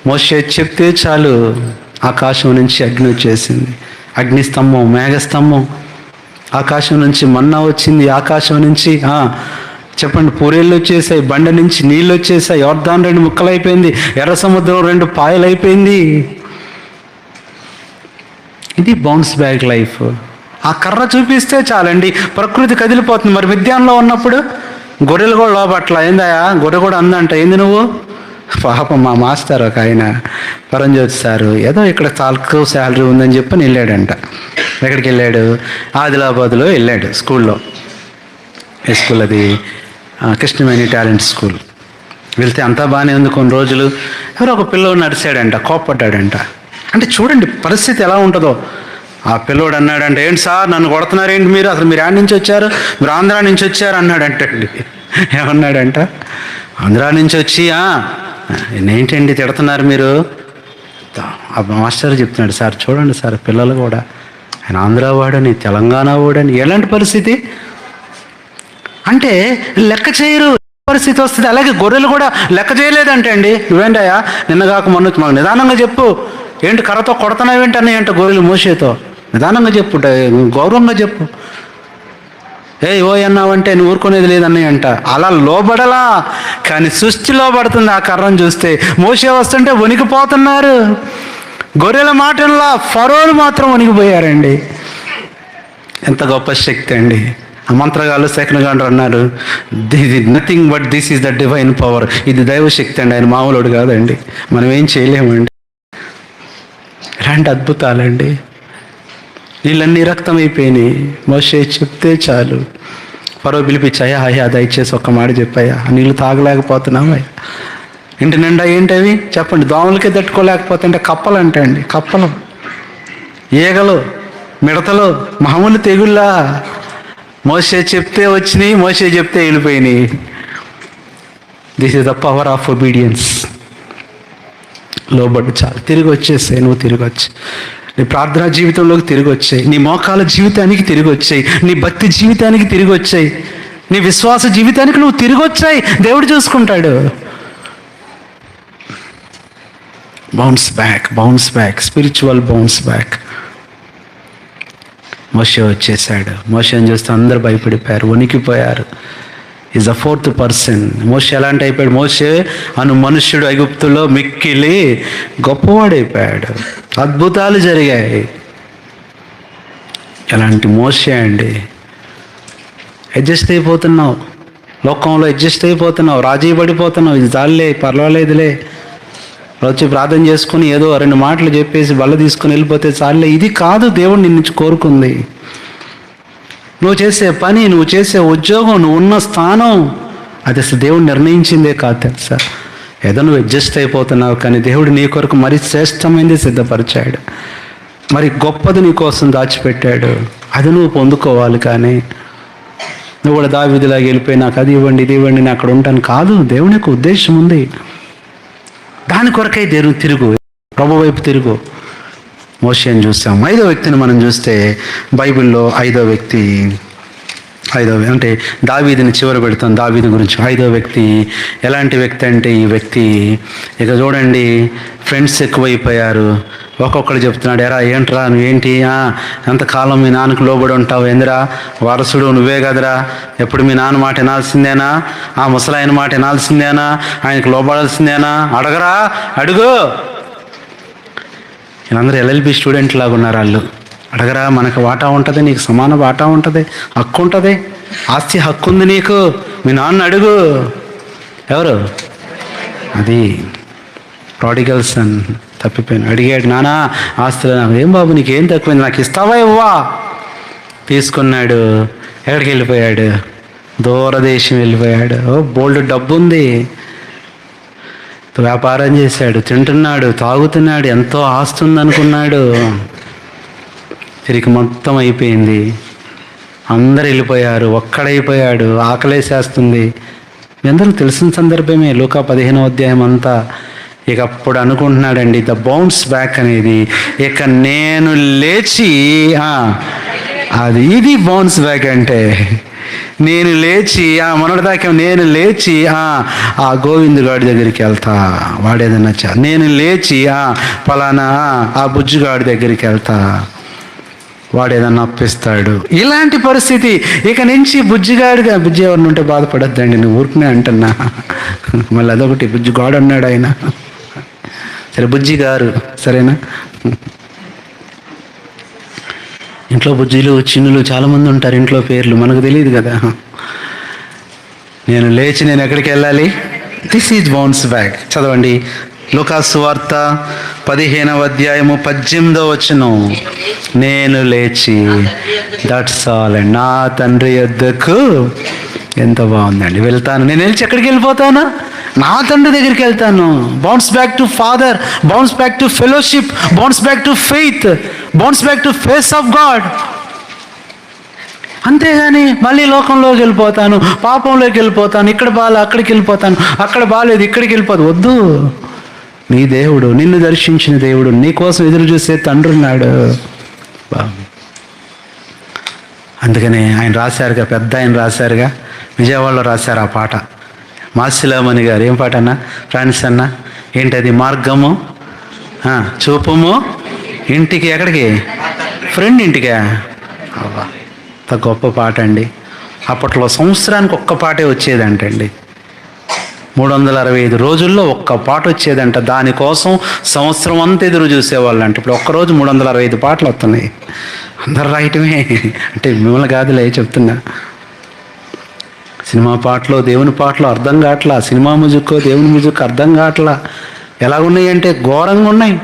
మోషే చెప్తే చాలు, ఆకాశం నుంచి అగ్ని వచ్చేసింది, అగ్నిస్తంభం, మేఘస్తంభం, ఆకాశం నుంచి మన్నా వచ్చింది, ఆకాశం నుంచి చెప్పండి పూరేళ్ళు వచ్చేసాయి, బండ నుంచి నీళ్ళు వచ్చేసాయి, యోర్దాను 2 ముక్కలు అయిపోయింది, ఎర్ర సముద్రం 2 పాయలు అయిపోయింది. ఇది బౌన్స్ బ్యాక్ లైఫ్. ఆ కర్ర చూపిస్తే చాలండి, ప్రకృతి కదిలిపోతుంది. మరి విద్యాన్లో ఉన్నప్పుడు గొర్రెలు కూడా లోపట్ల, ఏందయ్యా గొర్రె కూడా అందంట, ఏంది నువ్వు, పాపం మా మాస్టర్ ఒక ఆయన పరంజ్యోతి సారు ఏదో ఇక్కడ తక్కువ శాలరీ ఉందని చెప్పని వెళ్ళాడంట. ఎక్కడికి వెళ్ళాడు, ఆదిలాబాద్లో వెళ్ళాడు స్కూల్లో. ఏ స్కూల్ అది, కృష్ణవేణి టాలెంట్ స్కూల్. వెళ్తే అంతా బాగానే ఉంది. కొన్ని రోజులు ఎవరో ఒక పిల్లోడు నడిచాడంట, కోప్పడ్డాడంట. అంటే చూడండి పరిస్థితి ఎలా ఉంటుందో. ఆ పిల్లోడు అన్నాడంట, ఏంటి సార్ నన్ను కొడుతున్నారేంటి మీరు, అసలు మీరు యాడ్ నుంచి వచ్చారు, మీరు ఆంధ్రా నుంచి వచ్చారు అన్నాడంటండి. ఏమన్నాడంట, ఆంధ్రా నుంచి వచ్చి ఏంటండి తిడుతున్నారు మీరు. ఆ మాస్టర్ చెప్తున్నాడు, సార్ చూడండి సార్ పిల్లలు కూడా, ఆయన ఆంధ్రా వాడని తెలంగాణ వాడని. ఎలాంటి పరిస్థితి అంటే లెక్క చేయరు పరిస్థితి వస్తుంది. అలాగే గొర్రెలు కూడా లెక్క చేయలేదంటే అండి, నువ్వేంటయ్యా నిన్నగాక మొన్న మాకు నిదానంగా చెప్పు, ఏంటి కర్రతో కొడుతున్నావేంటి అన్నాయంట గొర్రెలు మోషేతో. నిదానంగా చెప్పు, గౌరవంగా చెప్పు. ఓ అన్నావంటే నువ్వు ఊరుకునేది లేదన్నాయంట. అలా లోబడలా, కానీ సృష్టి లోబడుతుంది ఆ కర్రను చూస్తే. మోషే వస్తుంటే వణికిపోతున్నారు. గొర్రెల మాటల్లా ఫరోలు మాత్రం వణికిపోయారండి. ఎంత గొప్ప శక్తి అండి. ఆ మంత్రగాళ్ళు శేఖరగాండ్రు అన్నారు, nothing but this is the divine power. ఇది దైవశక్తి అండి, ఆయన మామూలుడు కాదండి, మనం ఏం చేయలేమండి. ఇలాంటి అద్భుతాలండి. నీళ్ళన్నీ రక్తం అయిపోయినాయి. మోషే చెప్తే చాలు, ఫరో పిలిపించాయా, అయ్యా దయచేసి ఒక్క మాట చెప్పాయా, నీళ్ళు తాగలేకపోతున్నామయ్యా. ఇంటి నిండా ఏంటవి చెప్పండి, దోమలకే తట్టుకోలేకపోతుంటే కప్పలు అంటే అండి, కప్పలు, ఈగలు, మిడతలు, మామూలు తెగుళ్ళా. మోషే చెప్తే వచ్చినాయి, మోషే చెప్తే వెళ్ళిపోయినాయి. This is the power of obedience. లోబడి చాలు, తిరిగి వచ్చేసాయి. నువ్వు తిరిగి వచ్చి నీ ప్రార్థనా జీవితంలోకి తిరిగి వచ్చాయి, నీ మోకాల జీవితానికి తిరిగి వచ్చాయి, నీ భక్తి జీవితానికి తిరిగి వచ్చాయి, నీ విశ్వాస జీవితానికి నువ్వు తిరిగి వచ్చాయి. దేవుడు చూసుకుంటాడు. Bounce back, bounce back, spiritual bounce back. మోషే వచ్చేసాడు. మోషేని చూస్తే అందరూ భయపడిపోయారు, వణికిపోయారు. Is the 4th person. మోషే ఎలాంటి అయిపోయాడు, మోషే అను మనుష్యుడు ఐగుప్తులో మిక్కిలి గొప్పవాడైపోయాడు. అద్భుతాలు జరిగాయి. ఎలాంటి మోషే అండి. అడ్జస్ట్ అయిపోతున్నావు, లోకంలో అడ్జస్ట్ అయిపోతున్నావు, రాజీ పడిపోతున్నావు. ఇది చాలులే, పర్వాలేదులే, వచ్చి ప్రార్థన చేసుకుని ఏదో 2 మాటలు చెప్పేసి బల్ల తీసుకుని వెళ్ళిపోతే చాలులే. ఇది కాదు దేవుడు నిన్ను కోరుకుంది. నువ్వు చేసే పని, నువ్వు చేసే ఉద్యోగం, నువ్వు ఉన్న స్థానం, అది అసలు దేవుడు నిర్ణయించిందే కాదు తెలుసా. ఏదో నువ్వు అడ్జస్ట్ అయిపోతున్నావు, కానీ దేవుడు నీ కొరకు మరి శ్రేష్టమైనది సిద్ధపరిచాడు, మరి గొప్పది నీ కోసం దాచిపెట్టాడు. అది నువ్వు పొందుకోవాలి. కానీ నువ్వు కూడా దావీదులాగా వెళ్ళిపోయి నాకు అది ఇవ్వండి, ఇది ఇవ్వండి, నేను అక్కడ ఉంటాను కాదు. దేవుని యొక్క ఉద్దేశం ఉంది. దాని కొరకై దేవుని తిరుగు, ప్రభు వైపు తిరుగు. మోషేని చూస్తాం. 5వ వ్యక్తిని మనం చూస్తే బైబిల్లో 5వ వ్యక్తి, అంటే దావీదుని చివరి పెడతాం. దావీదు గురించి 5వ వ్యక్తి ఎలాంటి వ్యక్తి అంటే, ఈ వ్యక్తి ఇక చూడండి, ఫ్రెండ్స్ ఎక్కువైపోయారు, ఒక్కొక్కడు చెప్తున్నాడు, ఎరా ఏంట్రా నువ్వేంటి ఎంతకాలం మీ నాన్నకు లోబడి ఉంటావు, ఏందిరా వారసుడు నువ్వే కదరా, ఎప్పుడు మీ నాన్న మాట వినాల్సిందేనా, ఆ ముసలాయన మాట వినాల్సిందేనా, ఆయనకు లోబడాల్సిందేనా, అడగరా అడుగు. వీళ్ళందరూ ఎల్ఎల్బి స్టూడెంట్ లాగా ఉన్నారు వాళ్ళు. అడగరా, మనకు వాటా ఉంటుంది, నీకు సమాన వాటా ఉంటుంది, హక్కు ఉంటుంది, ఆస్తి హక్కు ఉంది నీకు, మీ నాన్న అడుగు. ఎవరు అది ప్రాడిగల్స్ అని తప్పిపోయాను. అడిగాడు, నానా ఆస్తులు ఏం బాబు నీకేం తక్కువైంది, నాకు ఇస్తావా ఇవ్వా. తీసుకున్నాడు, ఎక్కడికి వెళ్ళిపోయాడు, దూరదేశం వెళ్ళిపోయాడు. బోల్డ్ డబ్బు ఉంది, వ్యాపారం చేశాడు, తింటున్నాడు, తాగుతున్నాడు, ఎంతో ఆస్తి ఉందనుకున్నాడు. తిరిగి మొత్తం అయిపోయింది, అందరు వెళ్ళిపోయారు, ఒక్కడైపోయాడు, ఆకలేసేస్తుంది. మీ అందరూ తెలిసిన సందర్భమే, లూకా 15వ అధ్యాయం అంతా. ఇక అప్పుడు అనుకుంటున్నాడండి ద బౌన్స్ బ్యాక్ అనేది, ఇక నేను లేచి అది ఇది బౌన్స్ బ్యాక్ అంటే. నేను లేచి మొన్నటిదాకా నేను లేచి ఆ గోవిందుగాడి దగ్గరికి వెళ్తా, వాడేదన్నా నేను లేచి పలానా ఆ బుజ్జుగాడి దగ్గరికి వెళ్తా, వాడేదన్నా అప్పిస్తాడు. ఇలాంటి పరిస్థితి. ఇక నుంచి బుజ్జి ఎవరిని ఉంటే బాధపడద్దండి, నువ్వు ఊరుకునే అంటున్నా. మళ్ళీ అదొకటి బుజ్జిగాడు అన్నాడు ఆయన. సరే బుజ్జి గారు, సరేనా. ఇంట్లో బుజ్జిలు చిన్నులు చాలామంది ఉంటారు, ఇంట్లో పేర్లు మనకు తెలియదు కదా. నేను లేచి నేను ఎక్కడికి వెళ్ళాలి, దిస్ ఈజ్ బౌన్స్ బ్యాక్. చదవండి లూకా సువార్త 15వ అధ్యాయము 18వ వచనం. నేను లేచి, దట్స్ ఆల్ అండ్ నా తండ్రి యొద్దకు. ఎంత బాగుందండి. వెళ్తాను, నేను లేచి ఎక్కడికి వెళ్ళిపోతాను, నా తండ్రి దగ్గరికి వెళ్తాను. Bounce back to father, bounce back to fellowship, bounce back to faith, bounce back to face of God. అంతేగాని మళ్ళీ లోకంలోకి వెళ్ళిపోతాను, పాపంలోకి వెళ్ళిపోతాను, ఇక్కడ బాగా అక్కడికి వెళ్ళిపోతాను, అక్కడ బాగాలేదు ఇక్కడికి వెళ్ళిపోతాను. వద్దు. నీ దేవుడు, నిన్ను దర్శించిన దేవుడు, నీ కోసం ఎదురు చూసే తండ్రి ఉన్నాడు. అందుకనే ఆయన రాశారుగా, పెద్ద ఆయన రాశారుగా, విజయవాడలో రాశారు ఆ పాట. మాసిలామణి గారు. ఏం పాట అన్న ఫ్రాన్స్ అన్న, ఏంటది, మార్గము చూపము ఇంటికి, ఎక్కడికి, ఫ్రెండ్ ఇంటికా. అవ్వా, అంత గొప్ప పాట అండి. అప్పట్లో సంవత్సరానికి ఒక్క పాటే వచ్చేదంటండి. 365 రోజుల్లో ఒక్క పాట వచ్చేదంట. దానికోసం సంవత్సరం అంతా ఎదురు చూసేవాళ్ళు అంట. ఇప్పుడు ఒక్కరోజు 365 పాటలు వస్తున్నాయి. అందరు రాయటమే అంటే మిమ్మల్ని కాదులే చెప్తున్నా. సినిమా పాటలు దేవుని పాటలు అర్థం కావట్లా, సినిమా మ్యూజిక్ దేవుని మ్యూజిక్ అర్థం కావట్లా. ఎలాగున్నాయి అంటే ఘోరంగా ఉన్నాయి.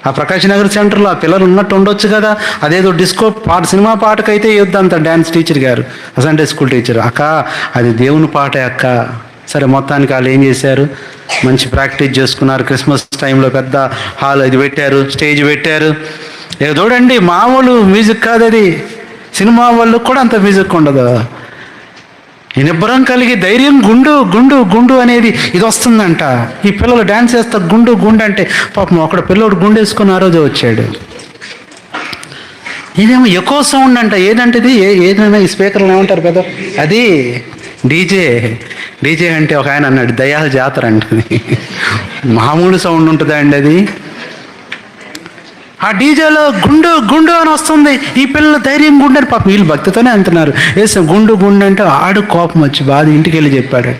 ఆ ప్రకాష్ నగర్ సెంటర్లో ఆ పిల్లలు ఉన్నట్టు ఉండొచ్చు కదా, అదేదో డిస్కో పాట, సినిమా పాటకైతే ఇవ్వద్దంత డ్యాన్స్ టీచర్ గారు, సండే స్కూల్ టీచర్. అక్క అది దేవుని పాటే అక్క. సరే మొత్తానికి వాళ్ళు ఏం చేశారు, మంచి ప్రాక్టీస్ చేసుకున్నారు. క్రిస్మస్ టైంలో పెద్ద హాల్ అది పెట్టారు, స్టేజ్ పెట్టారు. ఇక చూడండి, మామూలు మ్యూజిక్ కాదు అది. సినిమా వాళ్ళు కూడా అంత మ్యూజిక్ ఉండదు. ఈ నిబ్బరం కలిగి ధైర్యం గుండు గుండు గుండు అనేది ఇది వస్తుందంట. ఈ పిల్లలు డ్యాన్స్ చేస్తారు గుండు గుండు అంటే. పాపం అక్కడ పిల్లడు గుండు వేసుకొని ఆ రోజు వచ్చాడు. ఇదేమో ఎక్కువ సౌండ్ అంట. ఏదంటే ఇది ఏదైనా ఈ స్పీకర్లు ఏమంటారు కదా, అది డీజే. డీజే అంటే ఒక ఆయన అన్నాడు దయ్యాల జాతర అంటది. మామూలు సౌండ్ ఉంటుందా అండి అది? ఆ డీజేలో గుండు గుండు అని వస్తుంది. ఈ పిల్లలు ధైర్యం గుండు అని, పాపం వీళ్ళు భక్తితోనే అంటున్నారు. వేసాం గుండు గుండు అంటే ఆడు కోపం వచ్చి బాధ ఇంటికి వెళ్ళి చెప్పాడట.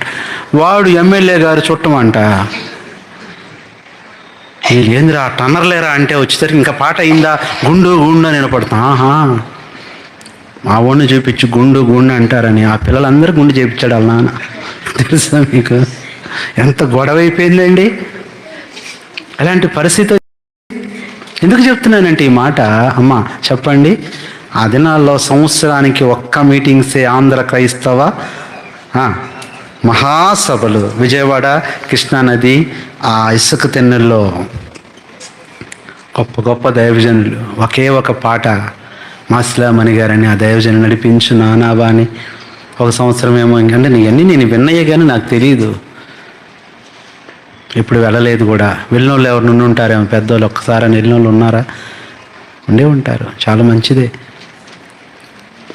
వాడు ఎమ్మెల్యే గారు చుట్టమంట. ఏందిరా టన్నర్లేరా అంటే వచ్చేసరికి ఇంకా పాట అయిందా, గుండు గుండు అని వినపడుతా. మా వాడిని చూపించి గుండు గుండు అంటారని ఆ పిల్లలందరూ గుండు చేయించాడు వాళ్ళ నాన్న. తెలుసా మీకు ఎంత గొడవ అయిపోయిందండి? అలాంటి పరిస్థితి. ఎందుకు చెప్తున్నానంటే ఈ మాట, అమ్మ చెప్పండి, ఆ దినాల్లో సంవత్సరానికి ఒక్క మీటింగ్సే ఆంధ్ర క్రైస్తవ మహాసభలు. విజయవాడ కృష్ణానది ఆ ఇసుక తెన్నెల్లో గొప్ప గొప్ప దైవజనులు. ఒకే ఒక పాట మాసిలామణి గారని ఆ దైవజనులు నడిపించు నానావా అని. ఒక సంవత్సరం ఏమో ఇంకంటే ఇవన్నీ నేను విన్నయ్యే కానీ నాకు తెలియదు, ఇప్పుడు వెళ్ళలేదు కూడా. వెళ్ళిన వాళ్ళు ఎవరు నుండి ఉంటారేమో పెద్దోళ్ళు, ఒక్కసారి వెళ్ళిన వాళ్ళు ఉన్నారా? ఉండే ఉంటారు. చాలా మంచిదే.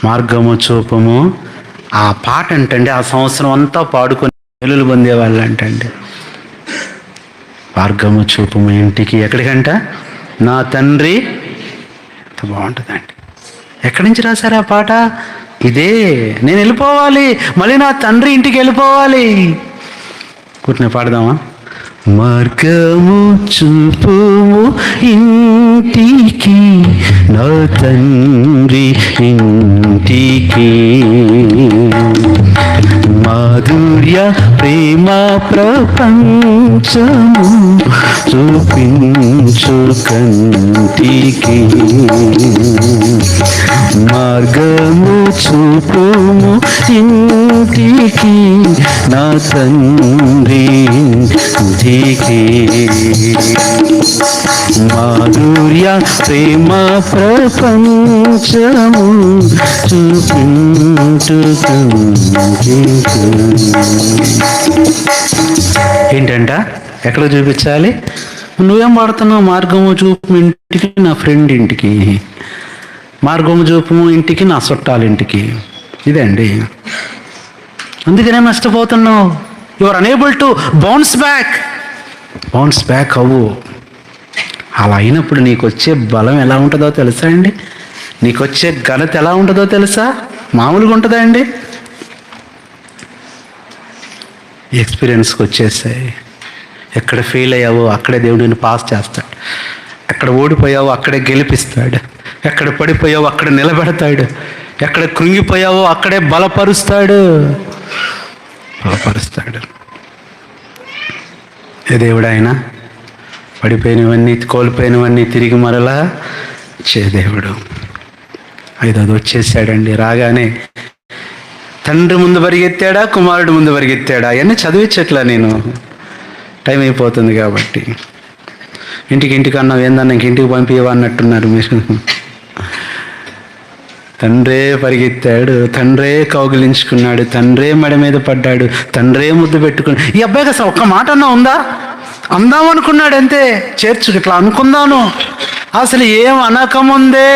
మార్గము చూపము ఆ పాట అంటండి ఆ సంవత్సరం అంతా పాడుకొని వెలులు పొందేవాళ్ళు అంటండి. మార్గము చూపము ఇంటికి, ఎక్కడికంట, నా తండ్రి. ఎంత బాగుంటుందండి. ఎక్కడి నుంచి రాశారు ఆ పాట? ఇదే, నేను వెళ్ళిపోవాలి, మళ్ళీ నా తండ్రి ఇంటికి వెళ్ళిపోవాలి. కూర్చుని పాడదామా? మార్గము చూపుము ఇంటికి, నా తండ్రి ఇంటికి, మాధుర్య ప్రేమ ప్రపంచము చూపించు కంటికి, మార్గము చూపుము ఇంటికి, నా తండ్రి ఇంటికి, మాధుర్య ప్రేమ ప్రపంచము చూపించు కంటికి. ఏంటంట? ఎక్కడ చూపించాలి? నువ్వేం పాడుతున్నావు? మార్గము చూపు ఇంటికి, నా ఫ్రెండ్ ఇంటికి, మార్గము చూపు ఇంటికి, నా చుట్టాలింటికి. ఇదే అండి. అందుకనే నష్టపోతున్నావు. You are unable to bounce back. Bounce back అవ్వు. అలా అయినప్పుడు నీకు వచ్చే బలం ఎలా ఉంటుందో తెలుసా అండి? నీకు వచ్చే ఘనత ఎలా ఉంటుందో తెలుసా? మామూలుగా ఉంటుందా అండి? ఎక్స్పీరియన్స్కి వచ్చేసాయి. ఎక్కడ ఫెయిల్ అయ్యావో అక్కడే దేవుడు నిన్ను పాస్ చేస్తాడు. ఎక్కడ ఓడిపోయావో అక్కడే గెలిపిస్తాడు. ఎక్కడ పడిపోయావో అక్కడ నిలబెడతాడు. ఎక్కడ కృంగిపోయావో అక్కడే బలపరుస్తాడు. ఏ దేవుడు ఆయన? పడిపోయినవన్నీ, కోల్పోయినవన్నీ తిరిగి మరలా ఇచ్చే దేవుడు. ఐదోది వచ్చేసాడండి. రాగానే తండ్రి ముందు పరిగెత్తాడా, కుమారుడు ముందు పరిగెత్తాడా? అవన్నీ చదివించట్లా నేను, టైం అయిపోతుంది కాబట్టి. ఇంటికి అన్నావు, ఏందన్నా ఇంటికి పంపివా అన్నట్టున్నారు మీరు. తండ్రే పరిగెత్తాడు, తండ్రే కౌగిలించుకున్నాడు, తండ్రే మెడ మీద పడ్డాడు, తండ్రే ముద్దు పెట్టుకున్నాడు. ఈ అబ్బాయికి అసలు ఒక్క మాట అన్నా ఉందా? అందామనుకున్నాడు అంతే, చేర్చుకు ఇట్లా అనుకుందాను, అసలు ఏం అనకముందే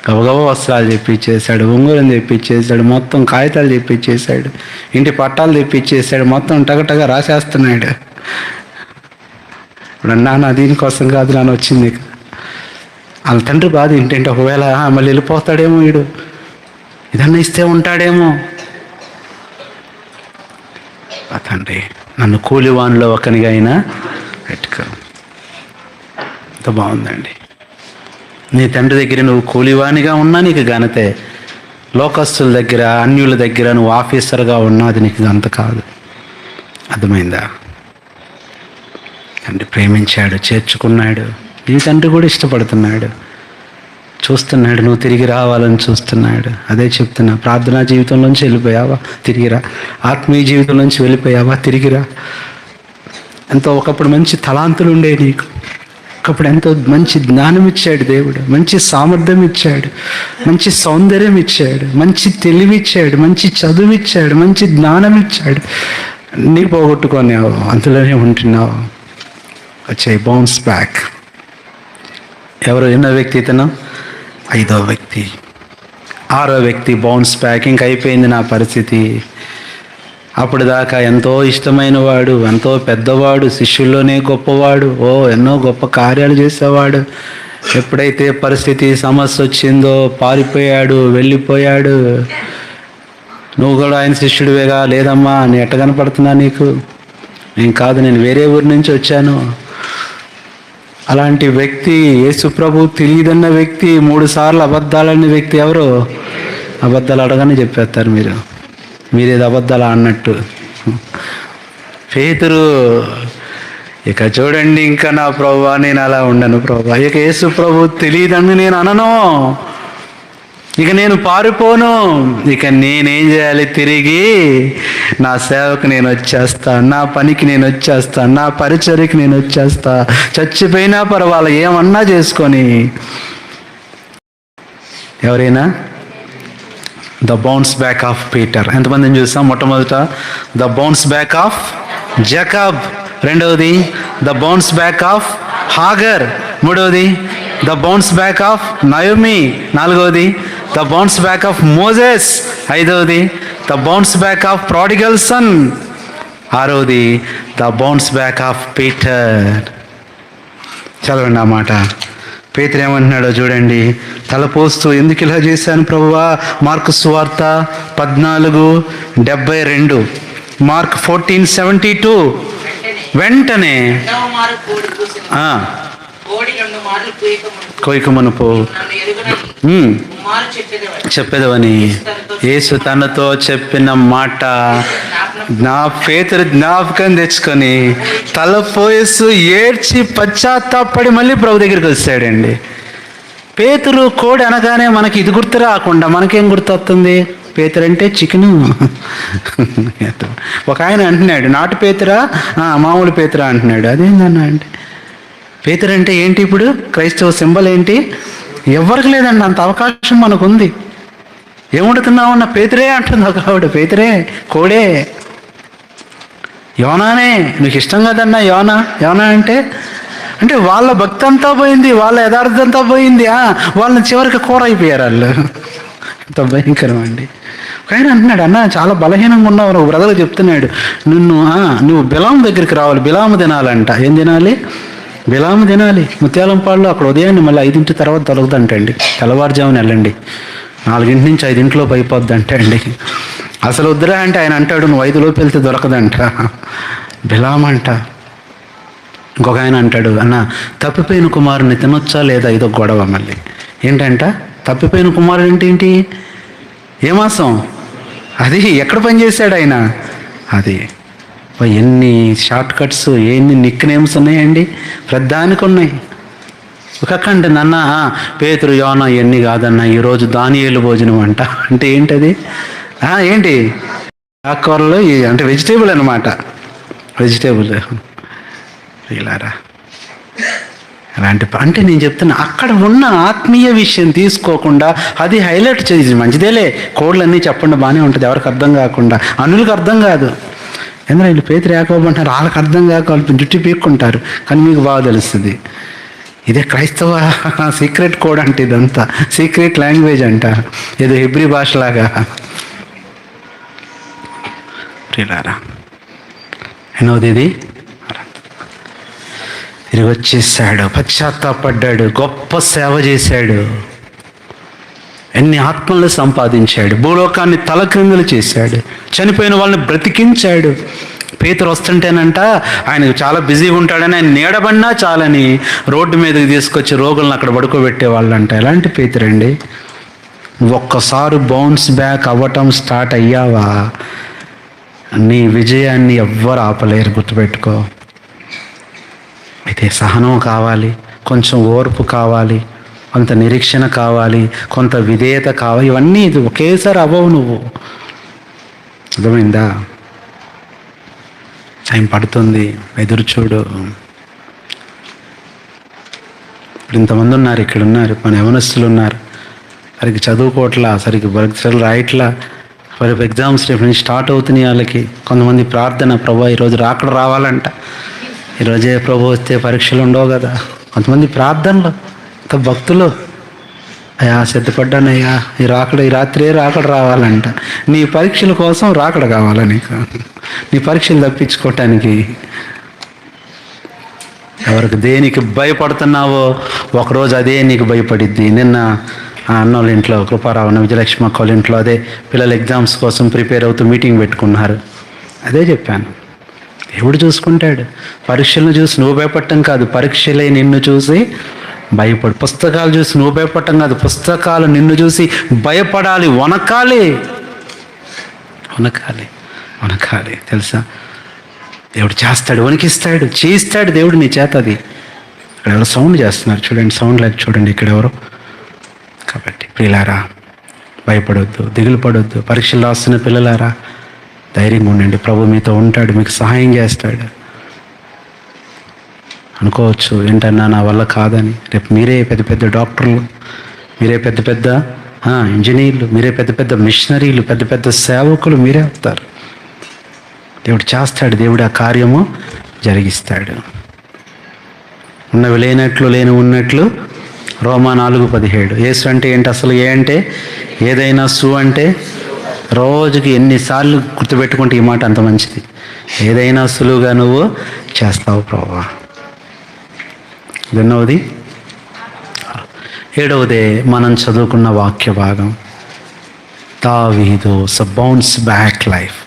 గబగబా వస్త్రాలు తెప్పించేశాడు, ఉంగరం తెప్పించేశాడు, మొత్తం కాగితాలు తెప్పించేశాడు, ఇంటి పట్టాలు తెప్పించేశాడు, మొత్తం టగటగా రాసేస్తున్నాడు. ఇప్పుడు నాన్న దీనికోసం కాదు నాన్న వచ్చింది. వాళ్ళ తండ్రి బాధ ఏంటంటే, ఒకవేళ మళ్ళీ వెళ్ళిపోతాడేమో, వీడు ఇదన్నా ఇస్తే ఉంటాడేమో. ఆ తండ్రి, నన్ను కూలివాన్లో ఒకనిగా అయినా పెట్టుకో. ఎంత బాగుందండి. నీ తండ్రి దగ్గర నువ్వు కూలివానిగా ఉన్నా నీకు ఘనతే. లోకస్తుల దగ్గర, అన్యుల దగ్గర నువ్వు ఆఫీసర్గా ఉన్నా అది నీకు ఘనత కాదు. అర్థమైందా? తండ్రి ప్రేమించాడు, చేర్చుకున్నాడు. ఈ తండ్రి కూడా ఇష్టపడుతున్నాడు, చూస్తున్నాడు, నువ్వు తిరిగి రావాలని చూస్తున్నాడు. అదే చెప్తున్నా, ప్రార్థనా జీవితంలోంచి వెళ్ళిపోయావా? తిరిగిరా. ఆత్మీయ జీవితంలోంచి వెళ్ళిపోయావా? తిరిగిరా. ఎంతో ఒకప్పుడు మంచి తలాంతులు ఉండే నీకు, ఒకప్పుడు ఎంతో మంచి జ్ఞానం ఇచ్చాడు దేవుడు, మంచి సామర్థ్యం ఇచ్చాడు, మంచి సౌందర్యం ఇచ్చాడు, మంచి తెలివి ఇచ్చాడు, మంచి చదువు ఇచ్చాడు, మంచి జ్ఞానం ఇచ్చాడు. నీ పోగొట్టుకున్నావు, అందులోనే ఉంటున్నావు. వచ్చాయి బౌన్స్ బ్యాక్. ఎవరు? ఎన్నో వ్యక్తి ఇతను? ఐదో వ్యక్తి. ఆరో వ్యక్తి బౌన్స్ బ్యాక్. ఇంక అయిపోయింది నా పరిస్థితి. అప్పుడు దాకా ఎంతో ఇష్టమైన వాడు, ఎంతో పెద్దవాడు, శిష్యుల్లోనే గొప్పవాడు, ఎన్నో గొప్ప కార్యాలు చేసేవాడు. ఎప్పుడైతే పరిస్థితి సమస్య వచ్చిందో పారిపోయాడు, వెళ్ళిపోయాడు. నువ్వు కూడా ఆయన శిష్యుడివేగా? లేదమ్మా, నేను ఎట్ట కనపడుతున్నా నీకు? నేను కాదు, నేను వేరే ఊరి నుంచి వచ్చాను. అలాంటి వ్యక్తి, యేసు ప్రభు తెలియదన్న వ్యక్తి, 3 సార్లు అబద్ధాలన్న వ్యక్తి ఎవరు? అబద్ధాలు అడగానే చెప్పేస్తారు మీరేది అబద్ధాలు అన్నట్టు. పేతురు, ఇక చూడండి, ఇంకా నా ప్రభువా నేను అలా ఉండను ప్రభువా, ఇక యేసు ప్రభు తెలియదని నేను అనను, ఇక నేను పారిపోను, ఇక నేనేం చేయాలి? తిరిగి నా సేవకు నేను వచ్చేస్తా, నా పనికి నేను వచ్చేస్తా, నా పరిచర్యకి నేను వచ్చేస్తా, చచ్చిపోయినా పర్వాలే, ఏమన్నా చేసుకొని. ఎవరైనా? The bounce back of Peter. ఎంతమందిని చూస్తాం? మొట్టమొదట the bounce back of Jacob, రెండవది the bounce back of Hagar, మూడవది the bounce back of Naomi, నాలుగవది the bounce back of Moses, ఐదవది the bounce back of prodigal son, ఆరవది the bounce back of Peter. చదవండి ఆ మాట. పేతురు ఏమంటున్నాడో చూడండి. తలపోస్తూ ఎందుకు ఇలా చేశాను ప్రభువా? మార్కు సువార్త 14:72, మార్క్ 14:72. వెంటనే కొయ్యకమునుపు చెప్పేదవని యేసు తనతో చెప్పిన మాట నా పేతురు జ్ఞాపకం తెచ్చుకొని తలపోయేస్తూ ఏడ్చి పశ్చాత్తాపడి మళ్ళీ ప్రభు దగ్గరికి వచ్చాడండి. పేతురు కోడి అనగానే మనకి ఇది గుర్తు రాకుండా మనకేం గుర్తొస్తుంది? పేతురు అంటే చికెను. ఒక ఆయన అంటున్నాడు, నాటు పేతురా మామూలు పేతురా అంటున్నాడు. అదేందన్నా అంటే పేతురు అంటే ఏంటి? ఇప్పుడు క్రైస్తవ సింబల్ ఏంటి? ఎవరికి లేదండి అంత అవకాశం మనకుంది. ఏముడుతున్నామన్న పేతురే అంటుంది ఒక ఆవిడ. పేతురే కోడే. యోనానే నీకు ఇష్టం కదన్నా యోనా అంటే వాళ్ళ భక్తి అంతా పోయింది, వాళ్ళ యథార్థం అంతా పోయింది. వాళ్ళని చివరికి కూర అయిపోయారు వాళ్ళు. ఎంత భయంకరం అండి. ఆయన అంటున్నాడు, అన్న చాలా బలహీనంగా ఉన్నావు. ఒక బ్రదర్ చెప్తున్నాడు, నువ్వు బిలాము దగ్గరికి రావాలి, బిలాము తినాలంట. ఏం తినాలి? బిలాము తినాలి. ముత్యాలంపాడులో అక్కడ ఉదయాన్నే మళ్ళీ 5 తర్వాత దొరకదంటండి. తెల్లవారుజామున వెళ్ళండి, 4 నుంచి 5 అయిపోద్ది అంటండి. అసలు వద్దురా అంటే ఆయన అంటాడు, నువ్వు 5 వెళ్తే దొరకదంట. బిలామంట. ఇంకొక ఆయన అంటాడు, అన్న తప్పిపోయిన కుమారుని తినొచ్చా లేదా? ఇదో గొడవ మళ్ళీ. ఏంటంట తప్పిపోయిన కుమారుడు అంటే ఏంటి? ఏ మాసం అది? ఎక్కడ పనిచేశాడు ఆయన? అది ఎన్ని షార్ట్ కట్స్, ఎన్ని నిక్ నేమ్స్ ఉన్నాయండి, ప్రధానికి ఉన్నాయి. ఒక్కంటే నాన్న పేతురు యోనా ఇవన్నీ కాదన్న, ఈరోజు దానియేలు భోజనం అంట. అంటే ఏంటది? ఏంటి? ఆకుకూరలు అంటే వెజిటేబుల్ అనమాట. వెజిటేబుల్ ఇలారా అలాంటి అంటే నేను చెప్తున్నా, అక్కడ ఉన్న ఆత్మీయ విషయం తీసుకోకుండా అది హైలైట్ చేసి మంచిదేలే. కోడ్లన్నీ చెప్పండి బాగానే ఉంటుంది, ఎవరికి అర్థం కాకుండా. అనులకు అర్థం కాదు. ఎందుకంటే వీళ్ళు పేతురు యాకోబు అంటారు, వాళ్ళకి అర్థం కాక వాళ్ళు జుట్టు పీక్కుంటారు, కానీ మీకు బాగా తెలుస్తుంది. ఇదే క్రైస్తవ సీక్రెట్ కోడ్ అంటే, ఇదంతా సీక్రెట్ లాంగ్వేజ్ అంట, ఏదో హెబ్రీ భాషలాగా. ఎన్నోది ఇది? తిరిగి వచ్చేసాడు, పశ్చాత్తాపడ్డాడు, గొప్ప సేవ చేశాడు, ఎన్ని ఆత్మలు సంపాదించాడు, భూలోకాన్ని తలక్రిందులు చేశాడు, చనిపోయిన వాళ్ళని బ్రతికించాడు. పేతురు వస్తుంటేనంట ఆయనకు చాలా బిజీగా ఉంటాడని ఆయన నీడబడినా చాలని రోడ్డు మీదకి తీసుకొచ్చి రోగులను అక్కడ పడుకోబెట్టేవాళ్ళంట. ఎలాంటి పేతురండి? ఒక్కసారి బౌన్స్ బ్యాక్ అవ్వటం స్టార్ట్ అయ్యావా, నీ విజయాన్ని ఎవ్వరు ఆపలేరు, గుర్తుపెట్టుకో. అయితే సహనం కావాలి, కొంచెం ఓర్పు కావాలి, కొంత నిరీక్షణ కావాలి, కొంత విధేయత కావాలి. ఇవన్నీ ఇది ఒకేసారి అవ్వవు. నువ్వు అర్థమైందా? టైం పడుతుంది, ఎదురు చూడు. ఇప్పుడు ఇంతమంది ఉన్నారు, ఇక్కడ ఉన్నారు, మన యవనస్తులు ఉన్నారు, సరిగ్గా చదువుకోవట్లా, సరిగ్గా పరీక్షలు రాయట్లా, రేపు ఎగ్జామ్స్ రేపు నుంచి స్టార్ట్ అవుతున్నాయి వాళ్ళకి. కొంతమంది ప్రార్థన, ప్రభా ఈరోజు రాకడ రావాలంట, ఈరోజే ప్రభు వస్తే పరీక్షలు ఉండవు కదా. కొంతమంది ప్రార్థనలు, ఇంకా భక్తులు, అయ్యా సిద్ధపడ్డానయ్యా ఈ రాత్రే రాకడ రావాలంట. నీ పరీక్షల కోసం రాకడ కావాలా నీకు? నీ పరీక్షలు తప్పించుకోవటానికి ఎవరికి దేనికి భయపడుతున్నావో ఒకరోజు అదే నీకు భయపడిద్ది. నిన్న అన్నోళ్ళ ఇంట్లో, కృపారావు విజయలక్ష్మి అక్క వాళ్ళ ఇంట్లో అదే పిల్లలు ఎగ్జామ్స్ కోసం ప్రిపేర్ అవుతూ మీటింగ్ పెట్టుకున్నారు. అదే చెప్పాను, దేవుడు చూసుకుంటాడు. పరీక్షలను చూసి నువ్వు భయపడటం కాదు, పరీక్షలే నిన్ను చూసి భయపడు. పుస్తకాలు చూసి నువ్వు భయపడటం కాదు, పుస్తకాలు నిన్ను చూసి భయపడాలి, వణకాలి. తెలుసా? దేవుడు చేస్తాడు, వణికిస్తాడు, చేయిస్తాడు దేవుడు నీ చేత. అది ఇక్కడ ఎవరో సౌండ్ చేస్తున్నారు చూడండి, సౌండ్ లేదు చూడండి ఇక్కడ ఎవరో. కాబట్టి పిల్లారా భయపడొద్దు, దిగులు పడొద్దు. పరీక్షలు రాస్తున్న పిల్లలారా ధైర్యంగా ఉండండి, ప్రభు మీతో ఉంటాడు, మీకు సహాయం చేస్తాడు. అనుకోవచ్చు ఏంటన్నా నా వల్ల కాదని. రేపు మీరే పెద్ద పెద్ద డాక్టర్లు, మీరే పెద్ద పెద్ద ఇంజనీర్లు, మీరే పెద్ద పెద్ద మిషనరీలు, పెద్ద పెద్ద సేవకులు మీరే అవుతారు. దేవుడు చేస్తాడు, దేవుడు ఆ కార్యము జరిగిస్తాడు. ఉన్నవి లేనట్లు, లేని ఉన్నట్లు. రోమా 4:17. యేసు అంటే ఏంటి అసలు? ఏ అంటే ఏదైనా, సు అంటే రోజుకి ఎన్నిసార్లు గుర్తుపెట్టుకుంటే ఈ మాట అంత మంచిది. ఏదైనా సులువుగా నువ్వు చేస్తావు ప్రభువా. ఎన్నవది? 7వదే మనం చదువుకున్న వాక్య భాగం. దావీదు బౌన్స్ బ్యాక్ లైఫ్.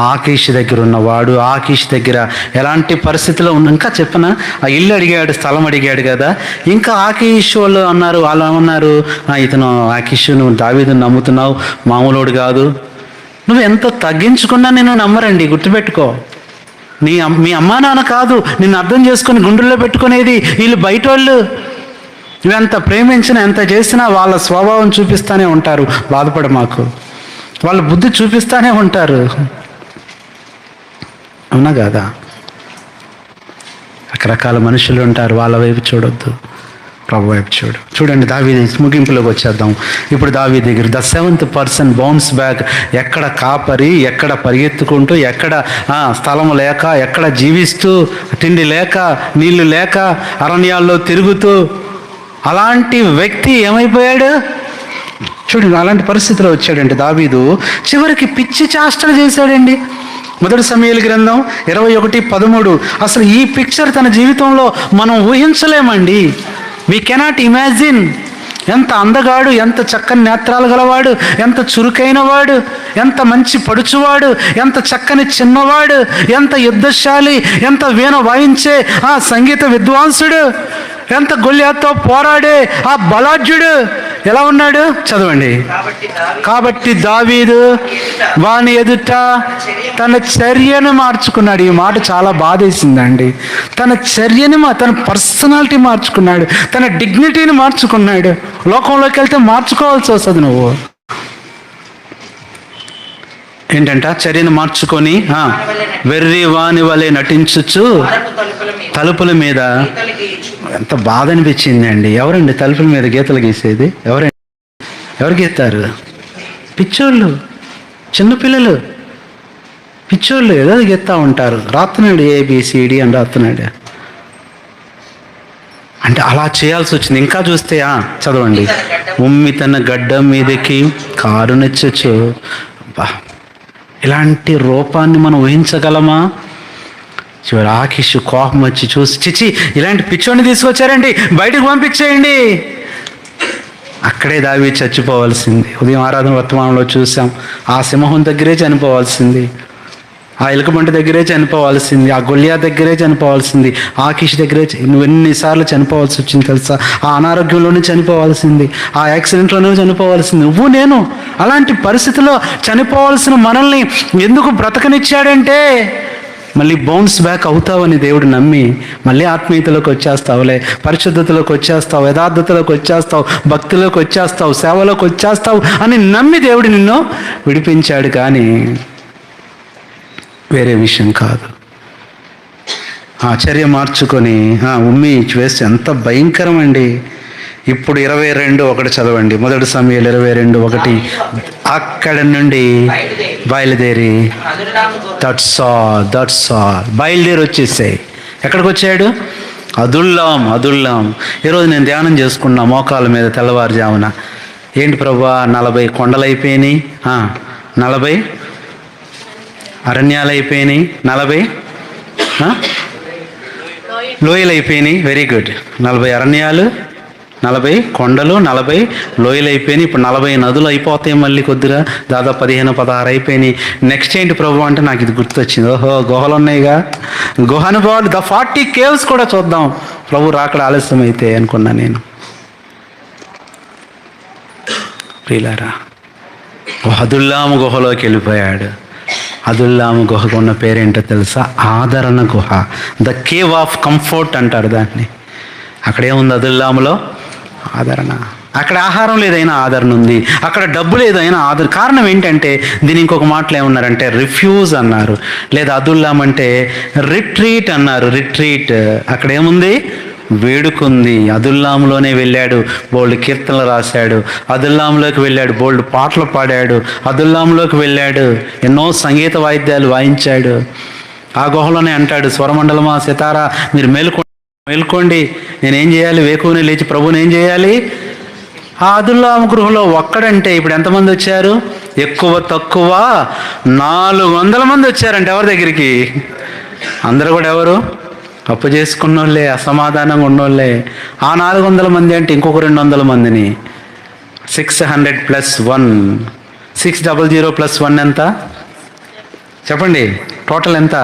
ఆకీషు దగ్గర ఉన్నవాడు, ఆకీషు దగ్గర ఎలాంటి పరిస్థితిలో ఉన్న, ఇంకా చెప్పనా, ఆ ఇల్లు అడిగాడు, స్థలం అడిగాడు కదా. ఇంకా ఆకీషు వాళ్ళు అన్నారు, వాళ్ళు ఏమన్నారు, ఇతను ఆకీషు, నువ్వు దావీదుని నమ్ముతున్నావు, మామూలుడు కాదు, నువ్వు ఎంత తగ్గించుకున్నా నేను నమ్మరండి, గుర్తుపెట్టుకో. మీ అమ్మా నాన్న కాదు నిన్ను అర్థం చేసుకుని గుండెల్లో పెట్టుకునేది వీళ్ళు, బయట వాళ్ళు. నువ్వెంత ప్రేమించినా ఎంత చేసినా వాళ్ళ స్వభావం చూపిస్తూనే ఉంటారు. బాధపడ మాకు, వాళ్ళ బుద్ధి చూపిస్తూనే ఉంటారు. అవునా కాదా? రకరకాల మనుషులు ఉంటారు. వాళ్ళ వైపు చూడొద్దు, ప్రభు వైపు చూడు. చూడండి, దావీదు ముగింపులోకి వచ్చేద్దాం. ఇప్పుడు దావీదు దగ్గర 7th పర్సన్ బౌన్స్ బ్యాక్. ఎక్కడ కాపరి, ఎక్కడ పరిగెత్తుకుంటూ, ఎక్కడ స్థలం లేక, ఎక్కడ జీవిస్తూ, తిండి లేక, నీళ్లు లేక, అరణ్యాల్లో తిరుగుతూ, అలాంటి వ్యక్తి ఏమైపోయాడు చూడండి. అలాంటి పరిస్థితిలో వచ్చాడండి దావీదు. చివరికి పిచ్చి చేష్టలు చేశాడండి. 1 సమూయేలు గ్రంథం 21:13. అసలు ఈ పిక్చర్ తన జీవితంలో మనం ఊహించలేమండి. We cannot imagine. ఎంత అందగాడు, ఎంత చక్కని నేత్రాలు గలవాడు, ఎంత చురుకైన వాడు, ఎంత మంచి పడుచువాడు, ఎంత చక్కని చిన్నవాడు, ఎంత యుద్ధశాలి, ఎంత వీణ వాయించే ఆ సంగీత విద్వాంసుడు, ఎంత గొల్యాతో పోరాడే ఆ బలాఢ్యుడు ఎలా ఉన్నాడు చదవండి. కాబట్టి దావీదు వాని ఎదుట తన చర్యను మార్చుకున్నాడు. ఈ మాట చాలా బాధేసిందండి. తన చర్యని, తన పర్సనాలిటీ మార్చుకున్నాడు, తన డిగ్నిటీని మార్చుకున్నాడు. లోకంలోకి వెళ్తే మార్చుకోవాల్సి వస్తుంది. నువ్వు ఏంటంట? చర్యను మార్చుకొని వెర్రి వాని వలె నటించుచు తలుపుల మీద. ఎంత బాధ అనిపించింది అండి. ఎవరండి తలుపుల మీద గీతలు గీసేది? ఎవరు గీస్తారు? పిచ్చోళ్ళు, చిన్నపిల్లలు, పిచ్చోళ్ళు ఏదో గీస్తూ ఉంటారు. రాస్తున్నాడు ABCD అని రాస్తున్నాడు. అంటే అలా చేయాల్సి వచ్చింది. ఇంకా చూస్తే చదవండి. ఉమ్మి తన గడ్డం మీదకి కారు నెచ్చచ్చు. ఇలాంటి రూపాన్ని మనం ఊహించగలమా? చివరి ఆకీషు కోపం వచ్చి చూసి, చిచి ఇలాంటి పిచ్చోడిని తీసుకొచ్చారండి, బయటకు పంపించేయండి. అక్కడే దావీదు చచ్చిపోవాల్సింది. ఉదయం ఆరాధన వర్తమానంలో చూసాం. ఆ సింహం దగ్గరే చనిపోవాల్సింది, ఆ ఎలుకబంటి దగ్గరే చనిపోవాల్సింది, ఆ గొల్యా దగ్గరే చనిపోవాల్సింది, ఆకీషు దగ్గరే. నువ్వు ఎన్నిసార్లు చనిపోవాల్సి వచ్చింది తెలుసా? ఆ అనారోగ్యంలోనే చనిపోవాల్సింది, ఆ యాక్సిడెంట్లోనే చనిపోవాల్సింది. నువ్వు నేను అలాంటి పరిస్థితిలో చనిపోవాల్సిన మనల్ని ఎందుకు బ్రతకనిచ్చాడంటే, మళ్ళీ బౌన్స్ బ్యాక్ అవుతావని దేవుడు నమ్మి మళ్ళీ ఆత్మీయతలోకి వచ్చేస్తావులే, పరిశుద్ధతలోకి వచ్చేస్తావు, యథార్థతలోకి వచ్చేస్తావు, భక్తిలోకి వచ్చేస్తావు, సేవలోకి వచ్చేస్తావు అని నమ్మి దేవుడు నిన్ను విడిపించాడు. కానీ వేరే విషయం కాదు. ఆ చర్య మార్చుకొని ఉమ్మి వేస్తే ఎంత భయంకరం అండి. ఇప్పుడు 22:1 చదవండి. 1 సమూయేలు 22:1. అక్కడ నుండి బయలుదేరి దట్స్ ఆల్ బయలుదేరి వచ్చేసాయి. ఎక్కడికి వచ్చాడు? అదుల్లాం. ఈరోజు నేను ధ్యానం చేసుకున్నా మోకాల మీద తెల్లవారుజామున. ఏంటి ప్రభువా, 40 కొండలు అయిపోయినాయి, 40 అరణ్యాలు అయిపోయినాయి, 40 లోయలు అయిపోయినాయి. Very good. 40 అరణ్యాలు, 40 కొండలు, 40 లోయలు అయిపోయినాయి. ఇప్పుడు 40 నదులు అయిపోతాయి మళ్ళీ కొద్దిగా. దాదాపు 15-16 అయిపోయినాయి. నెక్స్ట్ ఏంటి ప్రభు అంటే నాకు ఇది గుర్తొచ్చింది. ఓహో, గుహలు ఉన్నాయిగా, గుహ అనుభవాలు, ద 40 కేవ్స్ కూడా చూద్దాం ప్రభు రాకడ ఆలస్యం అయితే అనుకున్నా నేను. ప్రియులారా, అదుల్లాము గుహలోకి వెళ్ళిపోయాడు. అదుల్లాము గుహకు ఉన్న పేరేంటో తెలుసా? ఆదరణ గుహ, ద కేవ్ ఆఫ్ కంఫర్ట్ అంటారు దాన్ని. అక్కడేముంది అదుల్లాములో? ఆదరణ. అక్కడ ఆహారం లేదైనా ఆదరణ ఉంది, అక్కడ డబ్బు లేదైనా ఆదరణ. కారణం ఏంటంటే దీని ఇంకొక మాటలు ఏమన్నారంటే రిఫ్యూజ్ అన్నారు, లేదా అదుల్లాం అంటే రిట్రీట్ అన్నారు. రిట్రీట్. అక్కడ ఏముంది? వేడుకుంది. అదుల్లాంలోనే వెళ్ళాడు, బోల్డ్ కీర్తనలు రాశాడు. అదుల్లాంలోకి వెళ్ళాడు, బోల్డ్ పాటలు పాడాడు. అదుల్లాంలోకి వెళ్ళాడు, ఎన్నో సంగీత వాయిద్యాలు వాయించాడు. ఆ గుహలోనే అంటాడు, స్వరమండలమా, సితారా మీరు మేల్కోండి, నేనేం చేయాలి? వేకువనే లేచి ప్రభువుని ఏం చేయాలి? ఆ అదుల్లాం గృహంలో ఒక్కడంటే ఇప్పుడు ఎంతమంది వచ్చారు? ఎక్కువ తక్కువ 400 మంది వచ్చారంటే ఎవరి దగ్గరికి? అందరూ కూడా ఎవరు? అప్పు చేసుకున్నోళ్ళే, అసమాధానంగా ఉన్నోళ్ళే. ఆ 400 మంది అంటే ఇంకొక 200 మందిని 600 + 1 600 + 1 ఎంత చెప్పండి? టోటల్ ఎంత?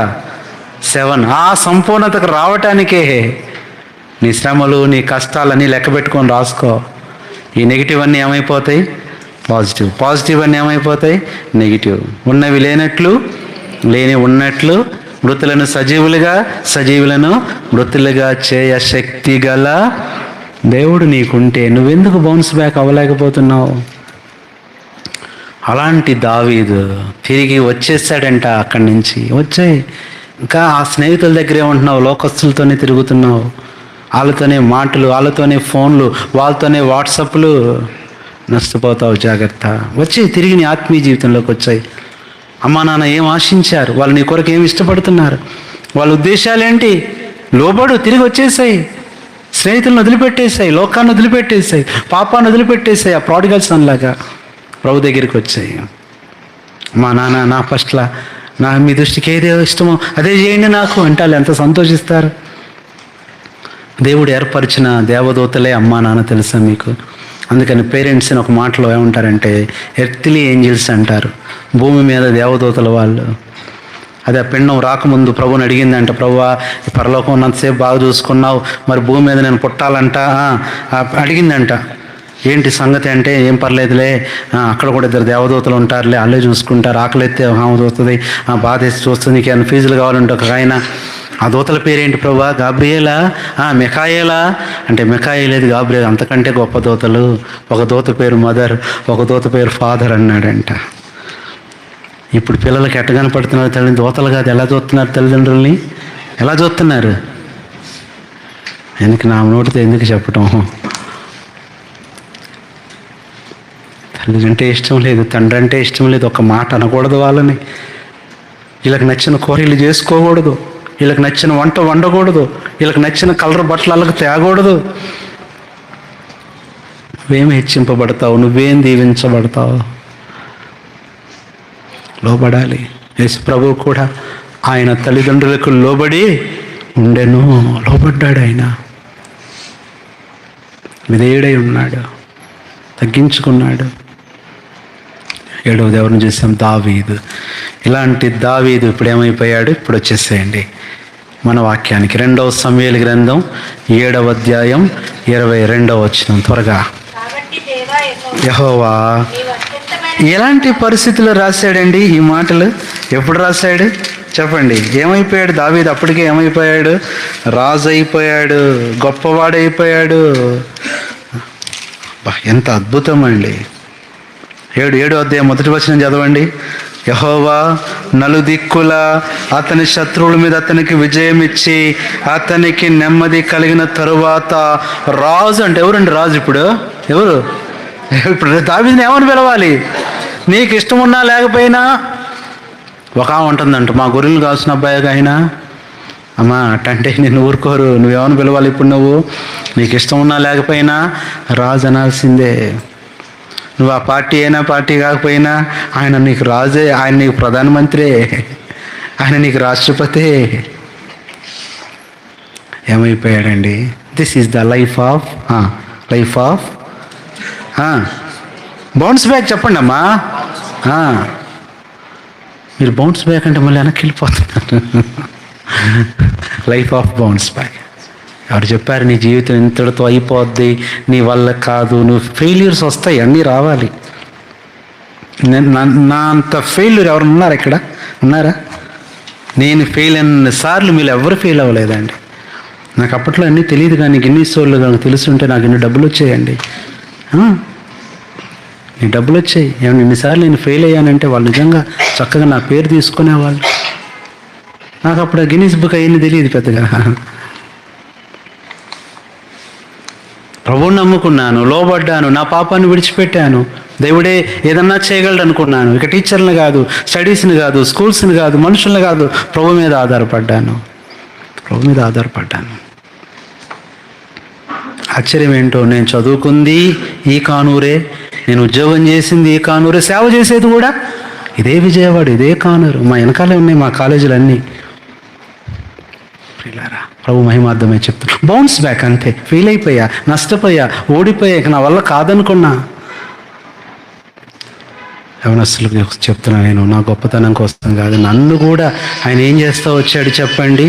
7. ఆ సంపూర్ణతకు రావటానికే నీ శ్రమలు, నీ కష్టాలన్నీ లెక్క పెట్టుకొని రాసుకో. ఈ నెగిటివ్ అన్నీ ఏమైపోతాయి? పాజిటివ్. పాజిటివ్ అన్నీ ఏమైపోతాయి? నెగిటివ్. ఉన్నవి లేనట్లు, లేని ఉన్నట్లు, మృతులను సజీవులుగా, సజీవులను మృతులుగా చేయ శక్తి గల దేవుడు నీకుంటే నువ్వెందుకు బౌన్స్ బ్యాక్ అవ్వలేకపోతున్నావు? అలాంటి దావీదు తిరిగి వచ్చేసాడంట అక్కడి నుంచి. వచ్చాయి ఇంకా ఆ స్నేహితుల దగ్గరే ఉంటున్నావు, లోకస్తులతోనే తిరుగుతున్నావు, వాళ్ళతోనే మాటలు, వాళ్ళతోనే ఫోన్లు, వాళ్ళతోనే వాట్సాప్లు. నష్టపోతావు, జాగ్రత్త. వచ్చాయి తిరిగి నీ ఆత్మీయ జీవితంలోకి వచ్చాయి. అమ్మా నాన్న ఏం ఆశించారు, వాళ్ళు నీ కొరకు ఏమి ఇష్టపడుతున్నారు, వాళ్ళ ఉద్దేశాలేంటి, లోబడు. తిరిగి వచ్చేసాయి. స్నేహితులను వదిలిపెట్టేసాయి, లోకాన్ని వదిలిపెట్టేసాయి, పాపాన్ని వదిలిపెట్టేసాయి. ఆ ప్రాడిగల్ సన్ లాగా ప్రభు దగ్గరికి వచ్చాయి. మా నాన్న నా పట్ల మీ దృష్టికి ఏదో ఇష్టమో అదే చేయండి నాకు అంటే వాళ్ళు ఎంత సంతోషిస్తారు. దేవుడు ఏర్పరిచిన దేవదూతలే అమ్మా నాన్న, తెలుసా మీకు? అందుకని పేరెంట్స్ని ఒక మాటలో ఏమంటారంటే ఎర్త్లీ ఏంజిల్స్ అంటారు. భూమి మీద దేవదూతల వాళ్ళు. అదే ఆ పిండం రాకముందు ప్రభుని అడిగిందంట, ప్రభువా పరలోకం ఉన్నంతసేపు బాగా చూసుకున్నావు, మరి భూమి మీద నేను పుట్టాలంట అడిగిందంట. ఏంటి సంగతి అంటే, ఏం పర్లేదులే, అక్కడ కూడా 2 దేవదూతలు ఉంటారులే, వాళ్ళే చూసుకుంటారు. ఆకలి ఎత్తే ఆమె చూస్తుంది, బాధ వేసి చూస్తుంది, నీకు ఏమైనా ఫీజులు కావాలంటే ఒక ఆయన. ఆ దూతల పేరేంటి ప్రభువా? గాబ్రియేలా, మిఖాయేలా అంటే మిఖాయేలేదు, గాబ్రియేల్. అంతకంటే గొప్ప దూతలు. ఒక దూత పేరు మదర్, ఒక దూత పేరు ఫాదర్ అన్నాడంట. ఇప్పుడు పిల్లలకి ఎట్ట కనపడుతున్నారు తల్లి? దూతలు కాదు, ఎలా చూస్తున్నారు తల్లిదండ్రుల్ని? ఎలా చూస్తున్నారు? ఎందుకు నా నోటితో ఎందుకు చెప్పటం? తల్లి అంటే ఇష్టం లేదు, తండ్రి అంటే ఇష్టం లేదు, ఒక మాట అనకూడదు వాళ్ళని. వీళ్ళకి నచ్చిన కూర వీళ్ళు చేసుకోకూడదు, వీళ్ళకి నచ్చిన వంట వండకూడదు, వీళ్ళకి నచ్చిన కలర్ బట్టలు వాళ్ళకి తేకూడదు. నువ్వేం హెచ్చింపబడతావు, నువ్వేం దీవించబడతావు? లోబడాలి. యేసు ప్రభువు కూడా ఆయన తల్లిదండ్రులకు లోబడి ఉండెను. లోబడ్డాడు. ఆయన విధేయుడై ఉన్నాడు, తగ్గించుకున్నాడు. 7వ దేవుని చూసాం, దావీదు. ఇలాంటి దావీదు ఇప్పుడు ఏమైపోయాడు? ఇప్పుడు వచ్చేసేయండి మన వాక్యానికి. 2వ సమూయేలు గ్రంథం 7వ అధ్యాయం 22వ వచనం. త్వరగా. యెహోవా ఎలాంటి పరిస్థితుల్లో రాశాడండి ఈ మాటలు? ఎప్పుడు రాశాడు చెప్పండి? ఏమైపోయాడు దావీదు? అప్పటికే ఏమైపోయాడు? రాజు అయిపోయాడు, గొప్పవాడైపోయాడు. ఎంత అద్భుతం అండి. 7వ అధ్యాయం 1వ వచనం చదవండి. యెహోవా నలుదిక్కుల అతని శత్రువుల మీద అతనికి విజయం ఇచ్చి అతనికి నెమ్మది కలిగిన తరువాత రాజు అంటే ఎవరండి? రాజు ఇప్పుడు ఎవరు? ఇప్పుడు దావీదుని ఏమని పిలవాలి? నీకు ఇష్టం ఉన్నా లేకపోయినా ఒక ఉంటుందంట, మా గొర్రెలు కావాల్సిన అబ్బాయిగా అయినా అమ్మా అట్టంటే నేను ఊరుకోరు. నువ్వేమని పిలవాలి ఇప్పుడు? నువ్వు నీకు ఇష్టం ఉన్నా లేకపోయినా రాజు అనాల్సిందే. నువ్వు ఆ పార్టీ అయినా పార్టీ కాకపోయినా ఆయన నీకు రాజే, ఆయన నీకు ప్రధానమంత్రి, ఆయన నీకు రాష్ట్రపతి. ఏమైపోయాడండి? This is the life of bounce back. చెప్పండి అమ్మా. మీరు బౌన్స్ బ్యాక్ అంటే మళ్ళీ వెనక్కి వెళ్ళిపోతున్నారు. Life of bounce back. ఎవరు చెప్పారు నీ జీవితం ఇంతటితో అయిపోద్ది, నీ వల్ల కాదు, నువ్వు ఫెయిల్యూర్స్ వస్తాయి, అన్నీ రావాలి. నా అంత ఫెయిల్యూర్ ఎవరు ఉన్నారా ఇక్కడ? ఉన్నారా? నేను ఫెయిల్ అయిన సార్లు మీరు ఎవరు ఫెయిల్ అవ్వలేదండి. నాకు అప్పట్లో అన్నీ తెలియదు, కానీ ఎన్ని సోర్లు నాకు తెలుసుంటే నాకు ఎన్ని డబ్బులు వచ్చాయండి. నీకు డబ్బులు వచ్చాయి. ఏమన్నా ఎన్నిసార్లు నేను ఫెయిల్ అయ్యానంటే వాళ్ళు నిజంగా చక్కగా నా పేరు తీసుకునేవాళ్ళు. నాకు అప్పుడు గిన్నీస్ బుక్ అయ్యింది తెలియదు పెద్దగా. ప్రభువుని నమ్ముకున్నాను, లోబడ్డాను, నా పాపాన్ని విడిచిపెట్టాను. దేవుడే ఏదన్నా చేయగలడు అనుకున్నాను. ఇక టీచర్ని కాదు, స్టడీస్ని కాదు, స్కూల్స్ని కాదు, మనుషుల్ని కాదు, ప్రభు మీద ఆధారపడ్డాను. ఆశ్చర్యం ఏంటో, నేను చదువుకుంది ఈ కానూరే, నేను ఉద్యోగం చేసింది ఈ కానూరే, సేవ చేసేది కూడా ఇదే విజయవాడ, ఇదే కానూరు. మా వెనకాలే ఉన్నాయి మా కాలేజీలు అన్నీ. ప్రభు మహిమార్థమే చెప్తా. బౌన్స్ బ్యాక్ అంతే. ఫెయిల్ అయిపోయా, నష్టపోయా, ఓడిపోయా, ఇక నా వల్ల కాదనుకున్నా. యవనస్తులకు చెప్తున్నా, నేను నా గొప్పతనం కోసం కాదు, నన్ను కూడా ఆయన ఏం చేస్తా వచ్చాడు చెప్పండి?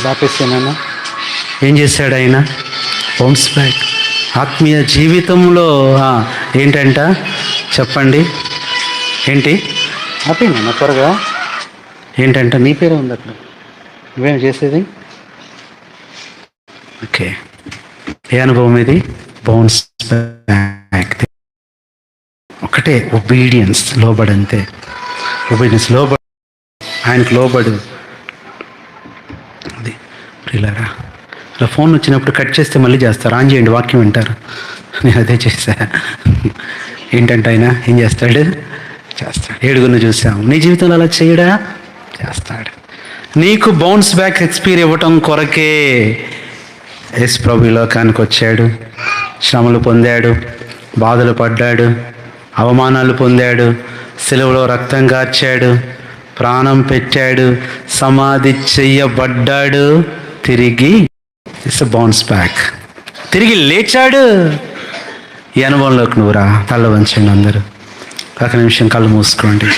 దాపేసానన్నా ఏం చేశాడు ఆయన? Bounce back. ఆత్మీయ జీవితంలో ఏంటంట చెప్పండి? ఏంటి ఆపేనా త్వరగా? ఏంటంట? నీ పేరే ఉంది అక్కడ, నువ్వేం చేసేది? ఓకే, ఏ అనుభవం ఇది? Bounce back. ఒకటే, ఒబీడియన్స్, లోబడంతే. ఒబీడియన్స్, లోబడు, ఆయనకు లోబడు. అది ప్రియులారా, అలా ఫోన్ వచ్చినప్పుడు కట్ చేస్తే మళ్ళీ చేస్తారు, ఆన్ చేయండి, వాక్యం వింటారు. నేను అదే చేశా. ఏంటంటే ఆయన ఏం చేస్తాడు? చేస్తాడు. 7 చూసాము. నీ జీవితంలో అలా చేయడా? చేస్తాడు. నీకు బౌన్స్ బ్యాక్ ఎక్స్పీరియన్స్ ఇవ్వటం కొరకే యేసు ప్రభు ఈ లోకానికి వచ్చాడు. శ్రమలు పొందాడు, బాధలు పడ్డాడు, అవమానాలు పొందాడు, సిలువలో రక్తం కార్చాడు, ప్రాణం పెట్టాడు, సమాధి చెయ్యబడ్డాడు, తిరిగి ఇట్స్ బౌన్స్ బ్యాక్, తిరిగి లేచాడు. ఈ అనుభవంలోకి నువ్వురా. తల్ల వంచండి అందరూ, ఒక నిమిషం కళ్ళు మూసుకోండి.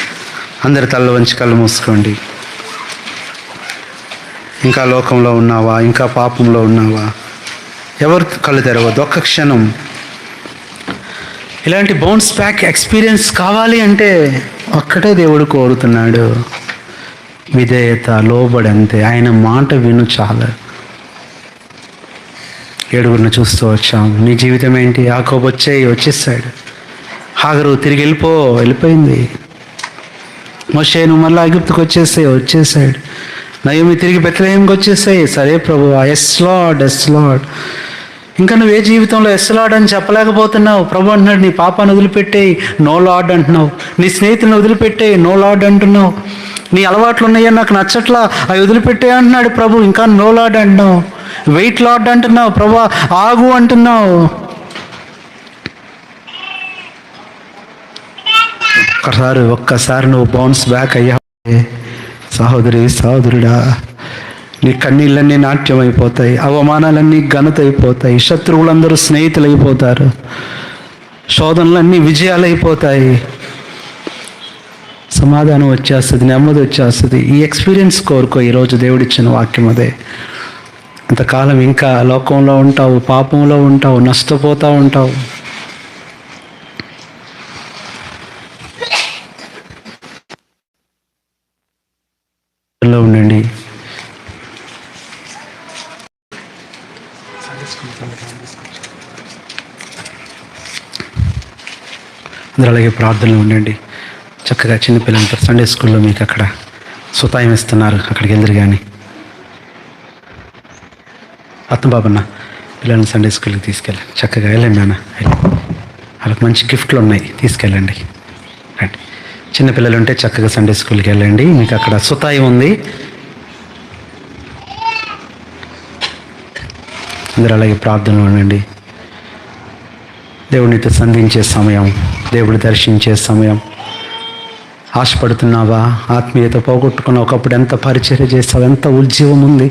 అందరు తల్ల వంచి కళ్ళు మూసుకోండి. ఇంకా లోకంలో ఉన్నావా? ఇంకా పాపంలో ఉన్నావా? ఎవరు కళ్ళు తెరవద్దు. ఒక్క క్షణం. ఇలాంటి బౌన్స్ బ్యాక్ ఎక్స్పీరియన్స్ కావాలి అంటే ఒక్కటే దేవుడు కోరుతున్నాడు, విధేయత, లోబడంతే. ఆయన మాట విను చాలు. 7 చూస్తూ వచ్చాం. నీ జీవితం ఏంటి? యాకోబు వచ్చేసాడు. హాగరు తిరిగి వెళ్ళిపోయింది. మోషే నువ్వు మళ్ళీ ఐగుప్తుకు వచ్చేసాడు. నయోమి తిరిగి బెత్లెహేంకి వచ్చేసాయి. సరే ప్రభువా, ఎస్ లార్డ్, ఎస్ లార్డ్. ఇంకా నువ్వు ఏ జీవితంలో ఎస్ లార్డ్ అని చెప్పలేకపోతున్నావు. ప్రభు అంటున్నాడు, నీ పాపాన్ని వదిలిపెట్టేయి, నో లార్డ్ అంటున్నావు. నీ స్నేహితులను వదిలిపెట్టేయి, నో లార్డ్ అంటున్నావు. నీ అలవాట్లు ఉన్నాయని నాకు నచ్చట్లా, అవి వదిలిపెట్టే అంటున్నాడు ప్రభు. ఇంకా నో లార్డ్ అంటున్నావు. వెయిట్ లార్డ్ అంటున్నావు. ప్రభు ఆగు అంటున్నావు. ఒక్కసారి నువ్వు బౌన్స్ బ్యాక్ అయ్యా సహోదరి, సహోదరుడా, నీ కన్నీళ్ళన్నీ నాట్యం అయిపోతాయి, అవమానాలన్నీ ఘనత అయిపోతాయి, శత్రువులందరూ స్నేహితులు అయిపోతారు, శోధనలన్నీ విజయాలు అయిపోతాయి, సమాధానం వచ్చేస్తుంది, నెమ్మది వచ్చేస్తుంది. ఈ ఎక్స్పీరియన్స్ కోరుకో. ఈరోజు దేవుడిచ్చిన వాక్యం అదే. అంతకాలం ఇంకా లోకంలో ఉంటావు, పాపంలో ఉంటావు, నష్టపోతూ ఉంటావు. ఉండండి. అందరూ అలాగే ప్రార్థనలు ఉండండి. చక్కగా చిన్నపిల్లలతో సండే స్కూల్లో మీకు అక్కడ సుతాయం ఇస్తున్నారు, అక్కడికి వెళ్ళరు. కానీ అత్తబాబన్న పిల్లల్ని సండే స్కూల్కి తీసుకెళ్ళండి. చక్కగా వెళ్ళండి నాన్న, వాళ్ళకి మంచి గిఫ్ట్లు ఉన్నాయి, తీసుకెళ్ళండి. రండి. చిన్నపిల్లలు ఉంటే చక్కగా సండే స్కూల్కి వెళ్ళండి, మీకు అక్కడ సుతాయం ఉంది. అందరూ అలాగే ప్రార్థనలు ఉండండి. దేవునితో సంధించే సమయం, దేవుడు దర్శించే సమయం. ఆశపడుతున్నావా? ఆత్మీయత పోగొట్టుకున్న ఒకప్పుడు ఎంత పరిచర్య చేస్తావు, ఎంత ఉజ్జీవం ఉంది,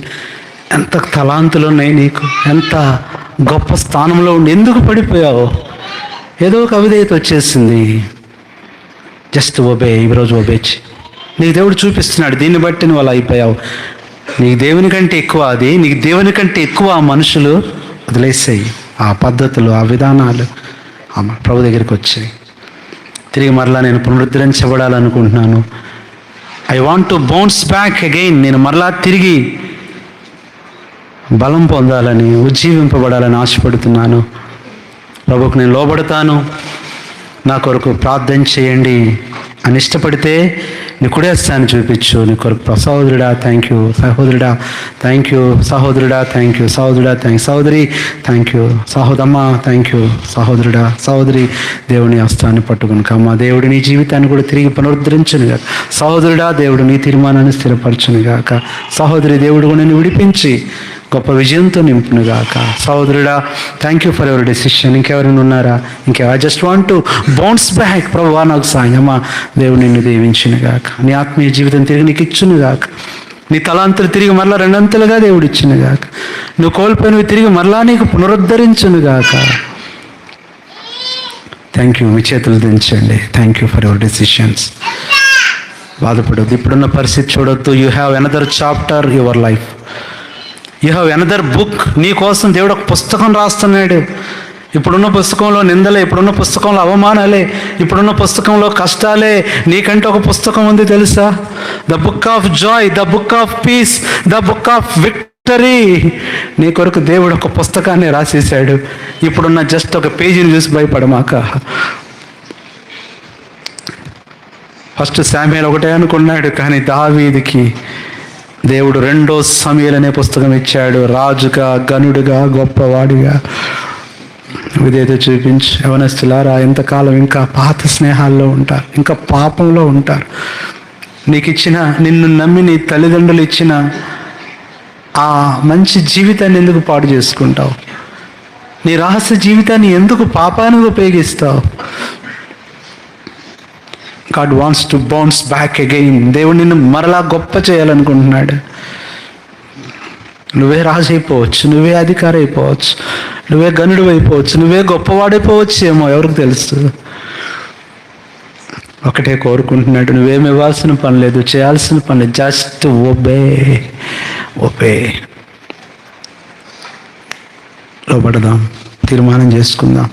ఎంత తలాంతులు ఉన్నాయి నీకు, ఎంత గొప్ప స్థానంలో ఉండి ఎందుకు పడిపోయావు? ఏదో ఒక అవిధేయత వచ్చేసింది. Just obey. ఈరోజు ఒబేచి నీకు దేవుడు చూపిస్తున్నాడు, దీన్ని బట్టి నువ్వు అలా అయిపోయావు. నీకు దేవుని కంటే ఎక్కువ అది, నీకు దేవుని కంటే ఎక్కువ ఆ మనుషులు. వదిలేసాయి ఆ పద్ధతులు, ఆ విధానాలు. ప్రభు దగ్గరికి వచ్చాయి. తిరిగి మరలా నేను పునరుద్ధరించబడాలనుకుంటున్నాను. I want to bounce back again. నేను మరలా తిరిగి బలం పొందాలని, ఉజ్జీవింపబడాలని ఆశపడుతున్నాను. ప్రభుకు నేను లోబడతాను, నా కొరకు ప్రార్థన చేయండి అని ఇష్టపడితే నీ కుడేస్తాను చూపించు. నీ కొరకు సహోదరుడా థ్యాంక్ యూ, సహోదరుడా థ్యాంక్ యూ, సహోదరుడా థ్యాంక్ యూ, సహోదరుడా థ్యాంక్, సహోదరి థ్యాంక్ యూ, సహోదమ్మ థ్యాంక్ యూ, సహోదరుడా, సహోదరి దేవుని హస్తాన్ని పట్టుకుని కమ్మ. దేవుడు నీ జీవితాన్ని కూడా తిరిగి పునరుద్ధరించునుగాక. సహోదరుడా, దేవుడు నీ తీర్మానాన్ని స్థిరపరచునుగాక. సహోదరి, దేవుడు కూడా నేను విడిపించి గొప్ప విజయంతో నింపునుగాక. సహోదరుడా thank you for your decision. ఇంకెవరైనా ఉన్నారా? I just want to bounce back. ప్రభువా నాకు సాయమా. దేవుడు నిన్ను దీవించునుగాక. నీ ఆత్మీయ జీవితం తిరిగి నీకు ఇచ్చునుగాక. నీ తలాంతులు తిరిగి మరలా రెండంతలుగా దేవుడు ఇచ్చునుగాక. నువ్వు కోల్పోయినవి తిరిగి మరలా నీకు పునరుద్ధరించునుగాక. Thank you. మీ చేతులు దించండి. Thank you for your decisions. బాధపడద్దు. ఇప్పుడున్న పరిస్థితి చూడొద్దు. You have another chapter your life. You have another book. నీ కోసం దేవుడు ఒక పుస్తకం రాస్తున్నాడు. ఇప్పుడున్న పుస్తకంలో నిందలే, ఇప్పుడున్న పుస్తకంలో అవమానాలే, ఇప్పుడున్న పుస్తకంలో కష్టాలే. నీకంటే ఒక పుస్తకం ఉంది తెలుసా? The book of Joy, the book of piece, the book of victory. నీ కొరకు దేవుడు ఒక పుస్తకాన్ని రాసేసాడు. ఇప్పుడున్న జస్ట్ ఒక పేజీని చూసి భయపడమాక. ఫస్ట్ శామ్యూయల్ ఒకటే అనుకున్నాడు, కానీ దావీదుకి దేవుడు 2వ సమూయేలు అనే పుస్తకం ఇచ్చాడు. రాజుగా, గనుడుగా, గొప్పవాడిగా. ఇదేదో చూపించి యవనస్తులారా, ఎంతకాలం ఇంకా పాత స్నేహాల్లో ఉంటారు, ఇంకా పాపంలో ఉంటారు. నీకు ఇచ్చిన, నిన్ను నమ్మి నీ తల్లిదండ్రులు ఇచ్చిన ఆ మంచి జీవితాన్ని ఎందుకు పాడు చేసుకుంటావు? నీ రహస్య జీవితాన్ని ఎందుకు పాపానికి ఉపయోగిస్తావు? God wants to bounce back again. దేవుడు నిన్ను మరలా గొప్ప చేయాలనుకుంటున్నాడు. నువ్వే రాజు అయిపోవచ్చు, నువ్వే అధికారి అయిపోవచ్చు, నువ్వే గనుడు అయిపోవచ్చు, నువ్వే గొప్పవాడైపోవచ్చు ఏమో, ఎవరికి తెలుసు. ఒకటే కోరుకుంటున్నాడు, నువ్వేమి ఇవ్వాల్సిన పని లేదు, చేయాల్సిన పని లేదు. Just obey. లోబడదాం, తీర్మానం చేసుకుందాం.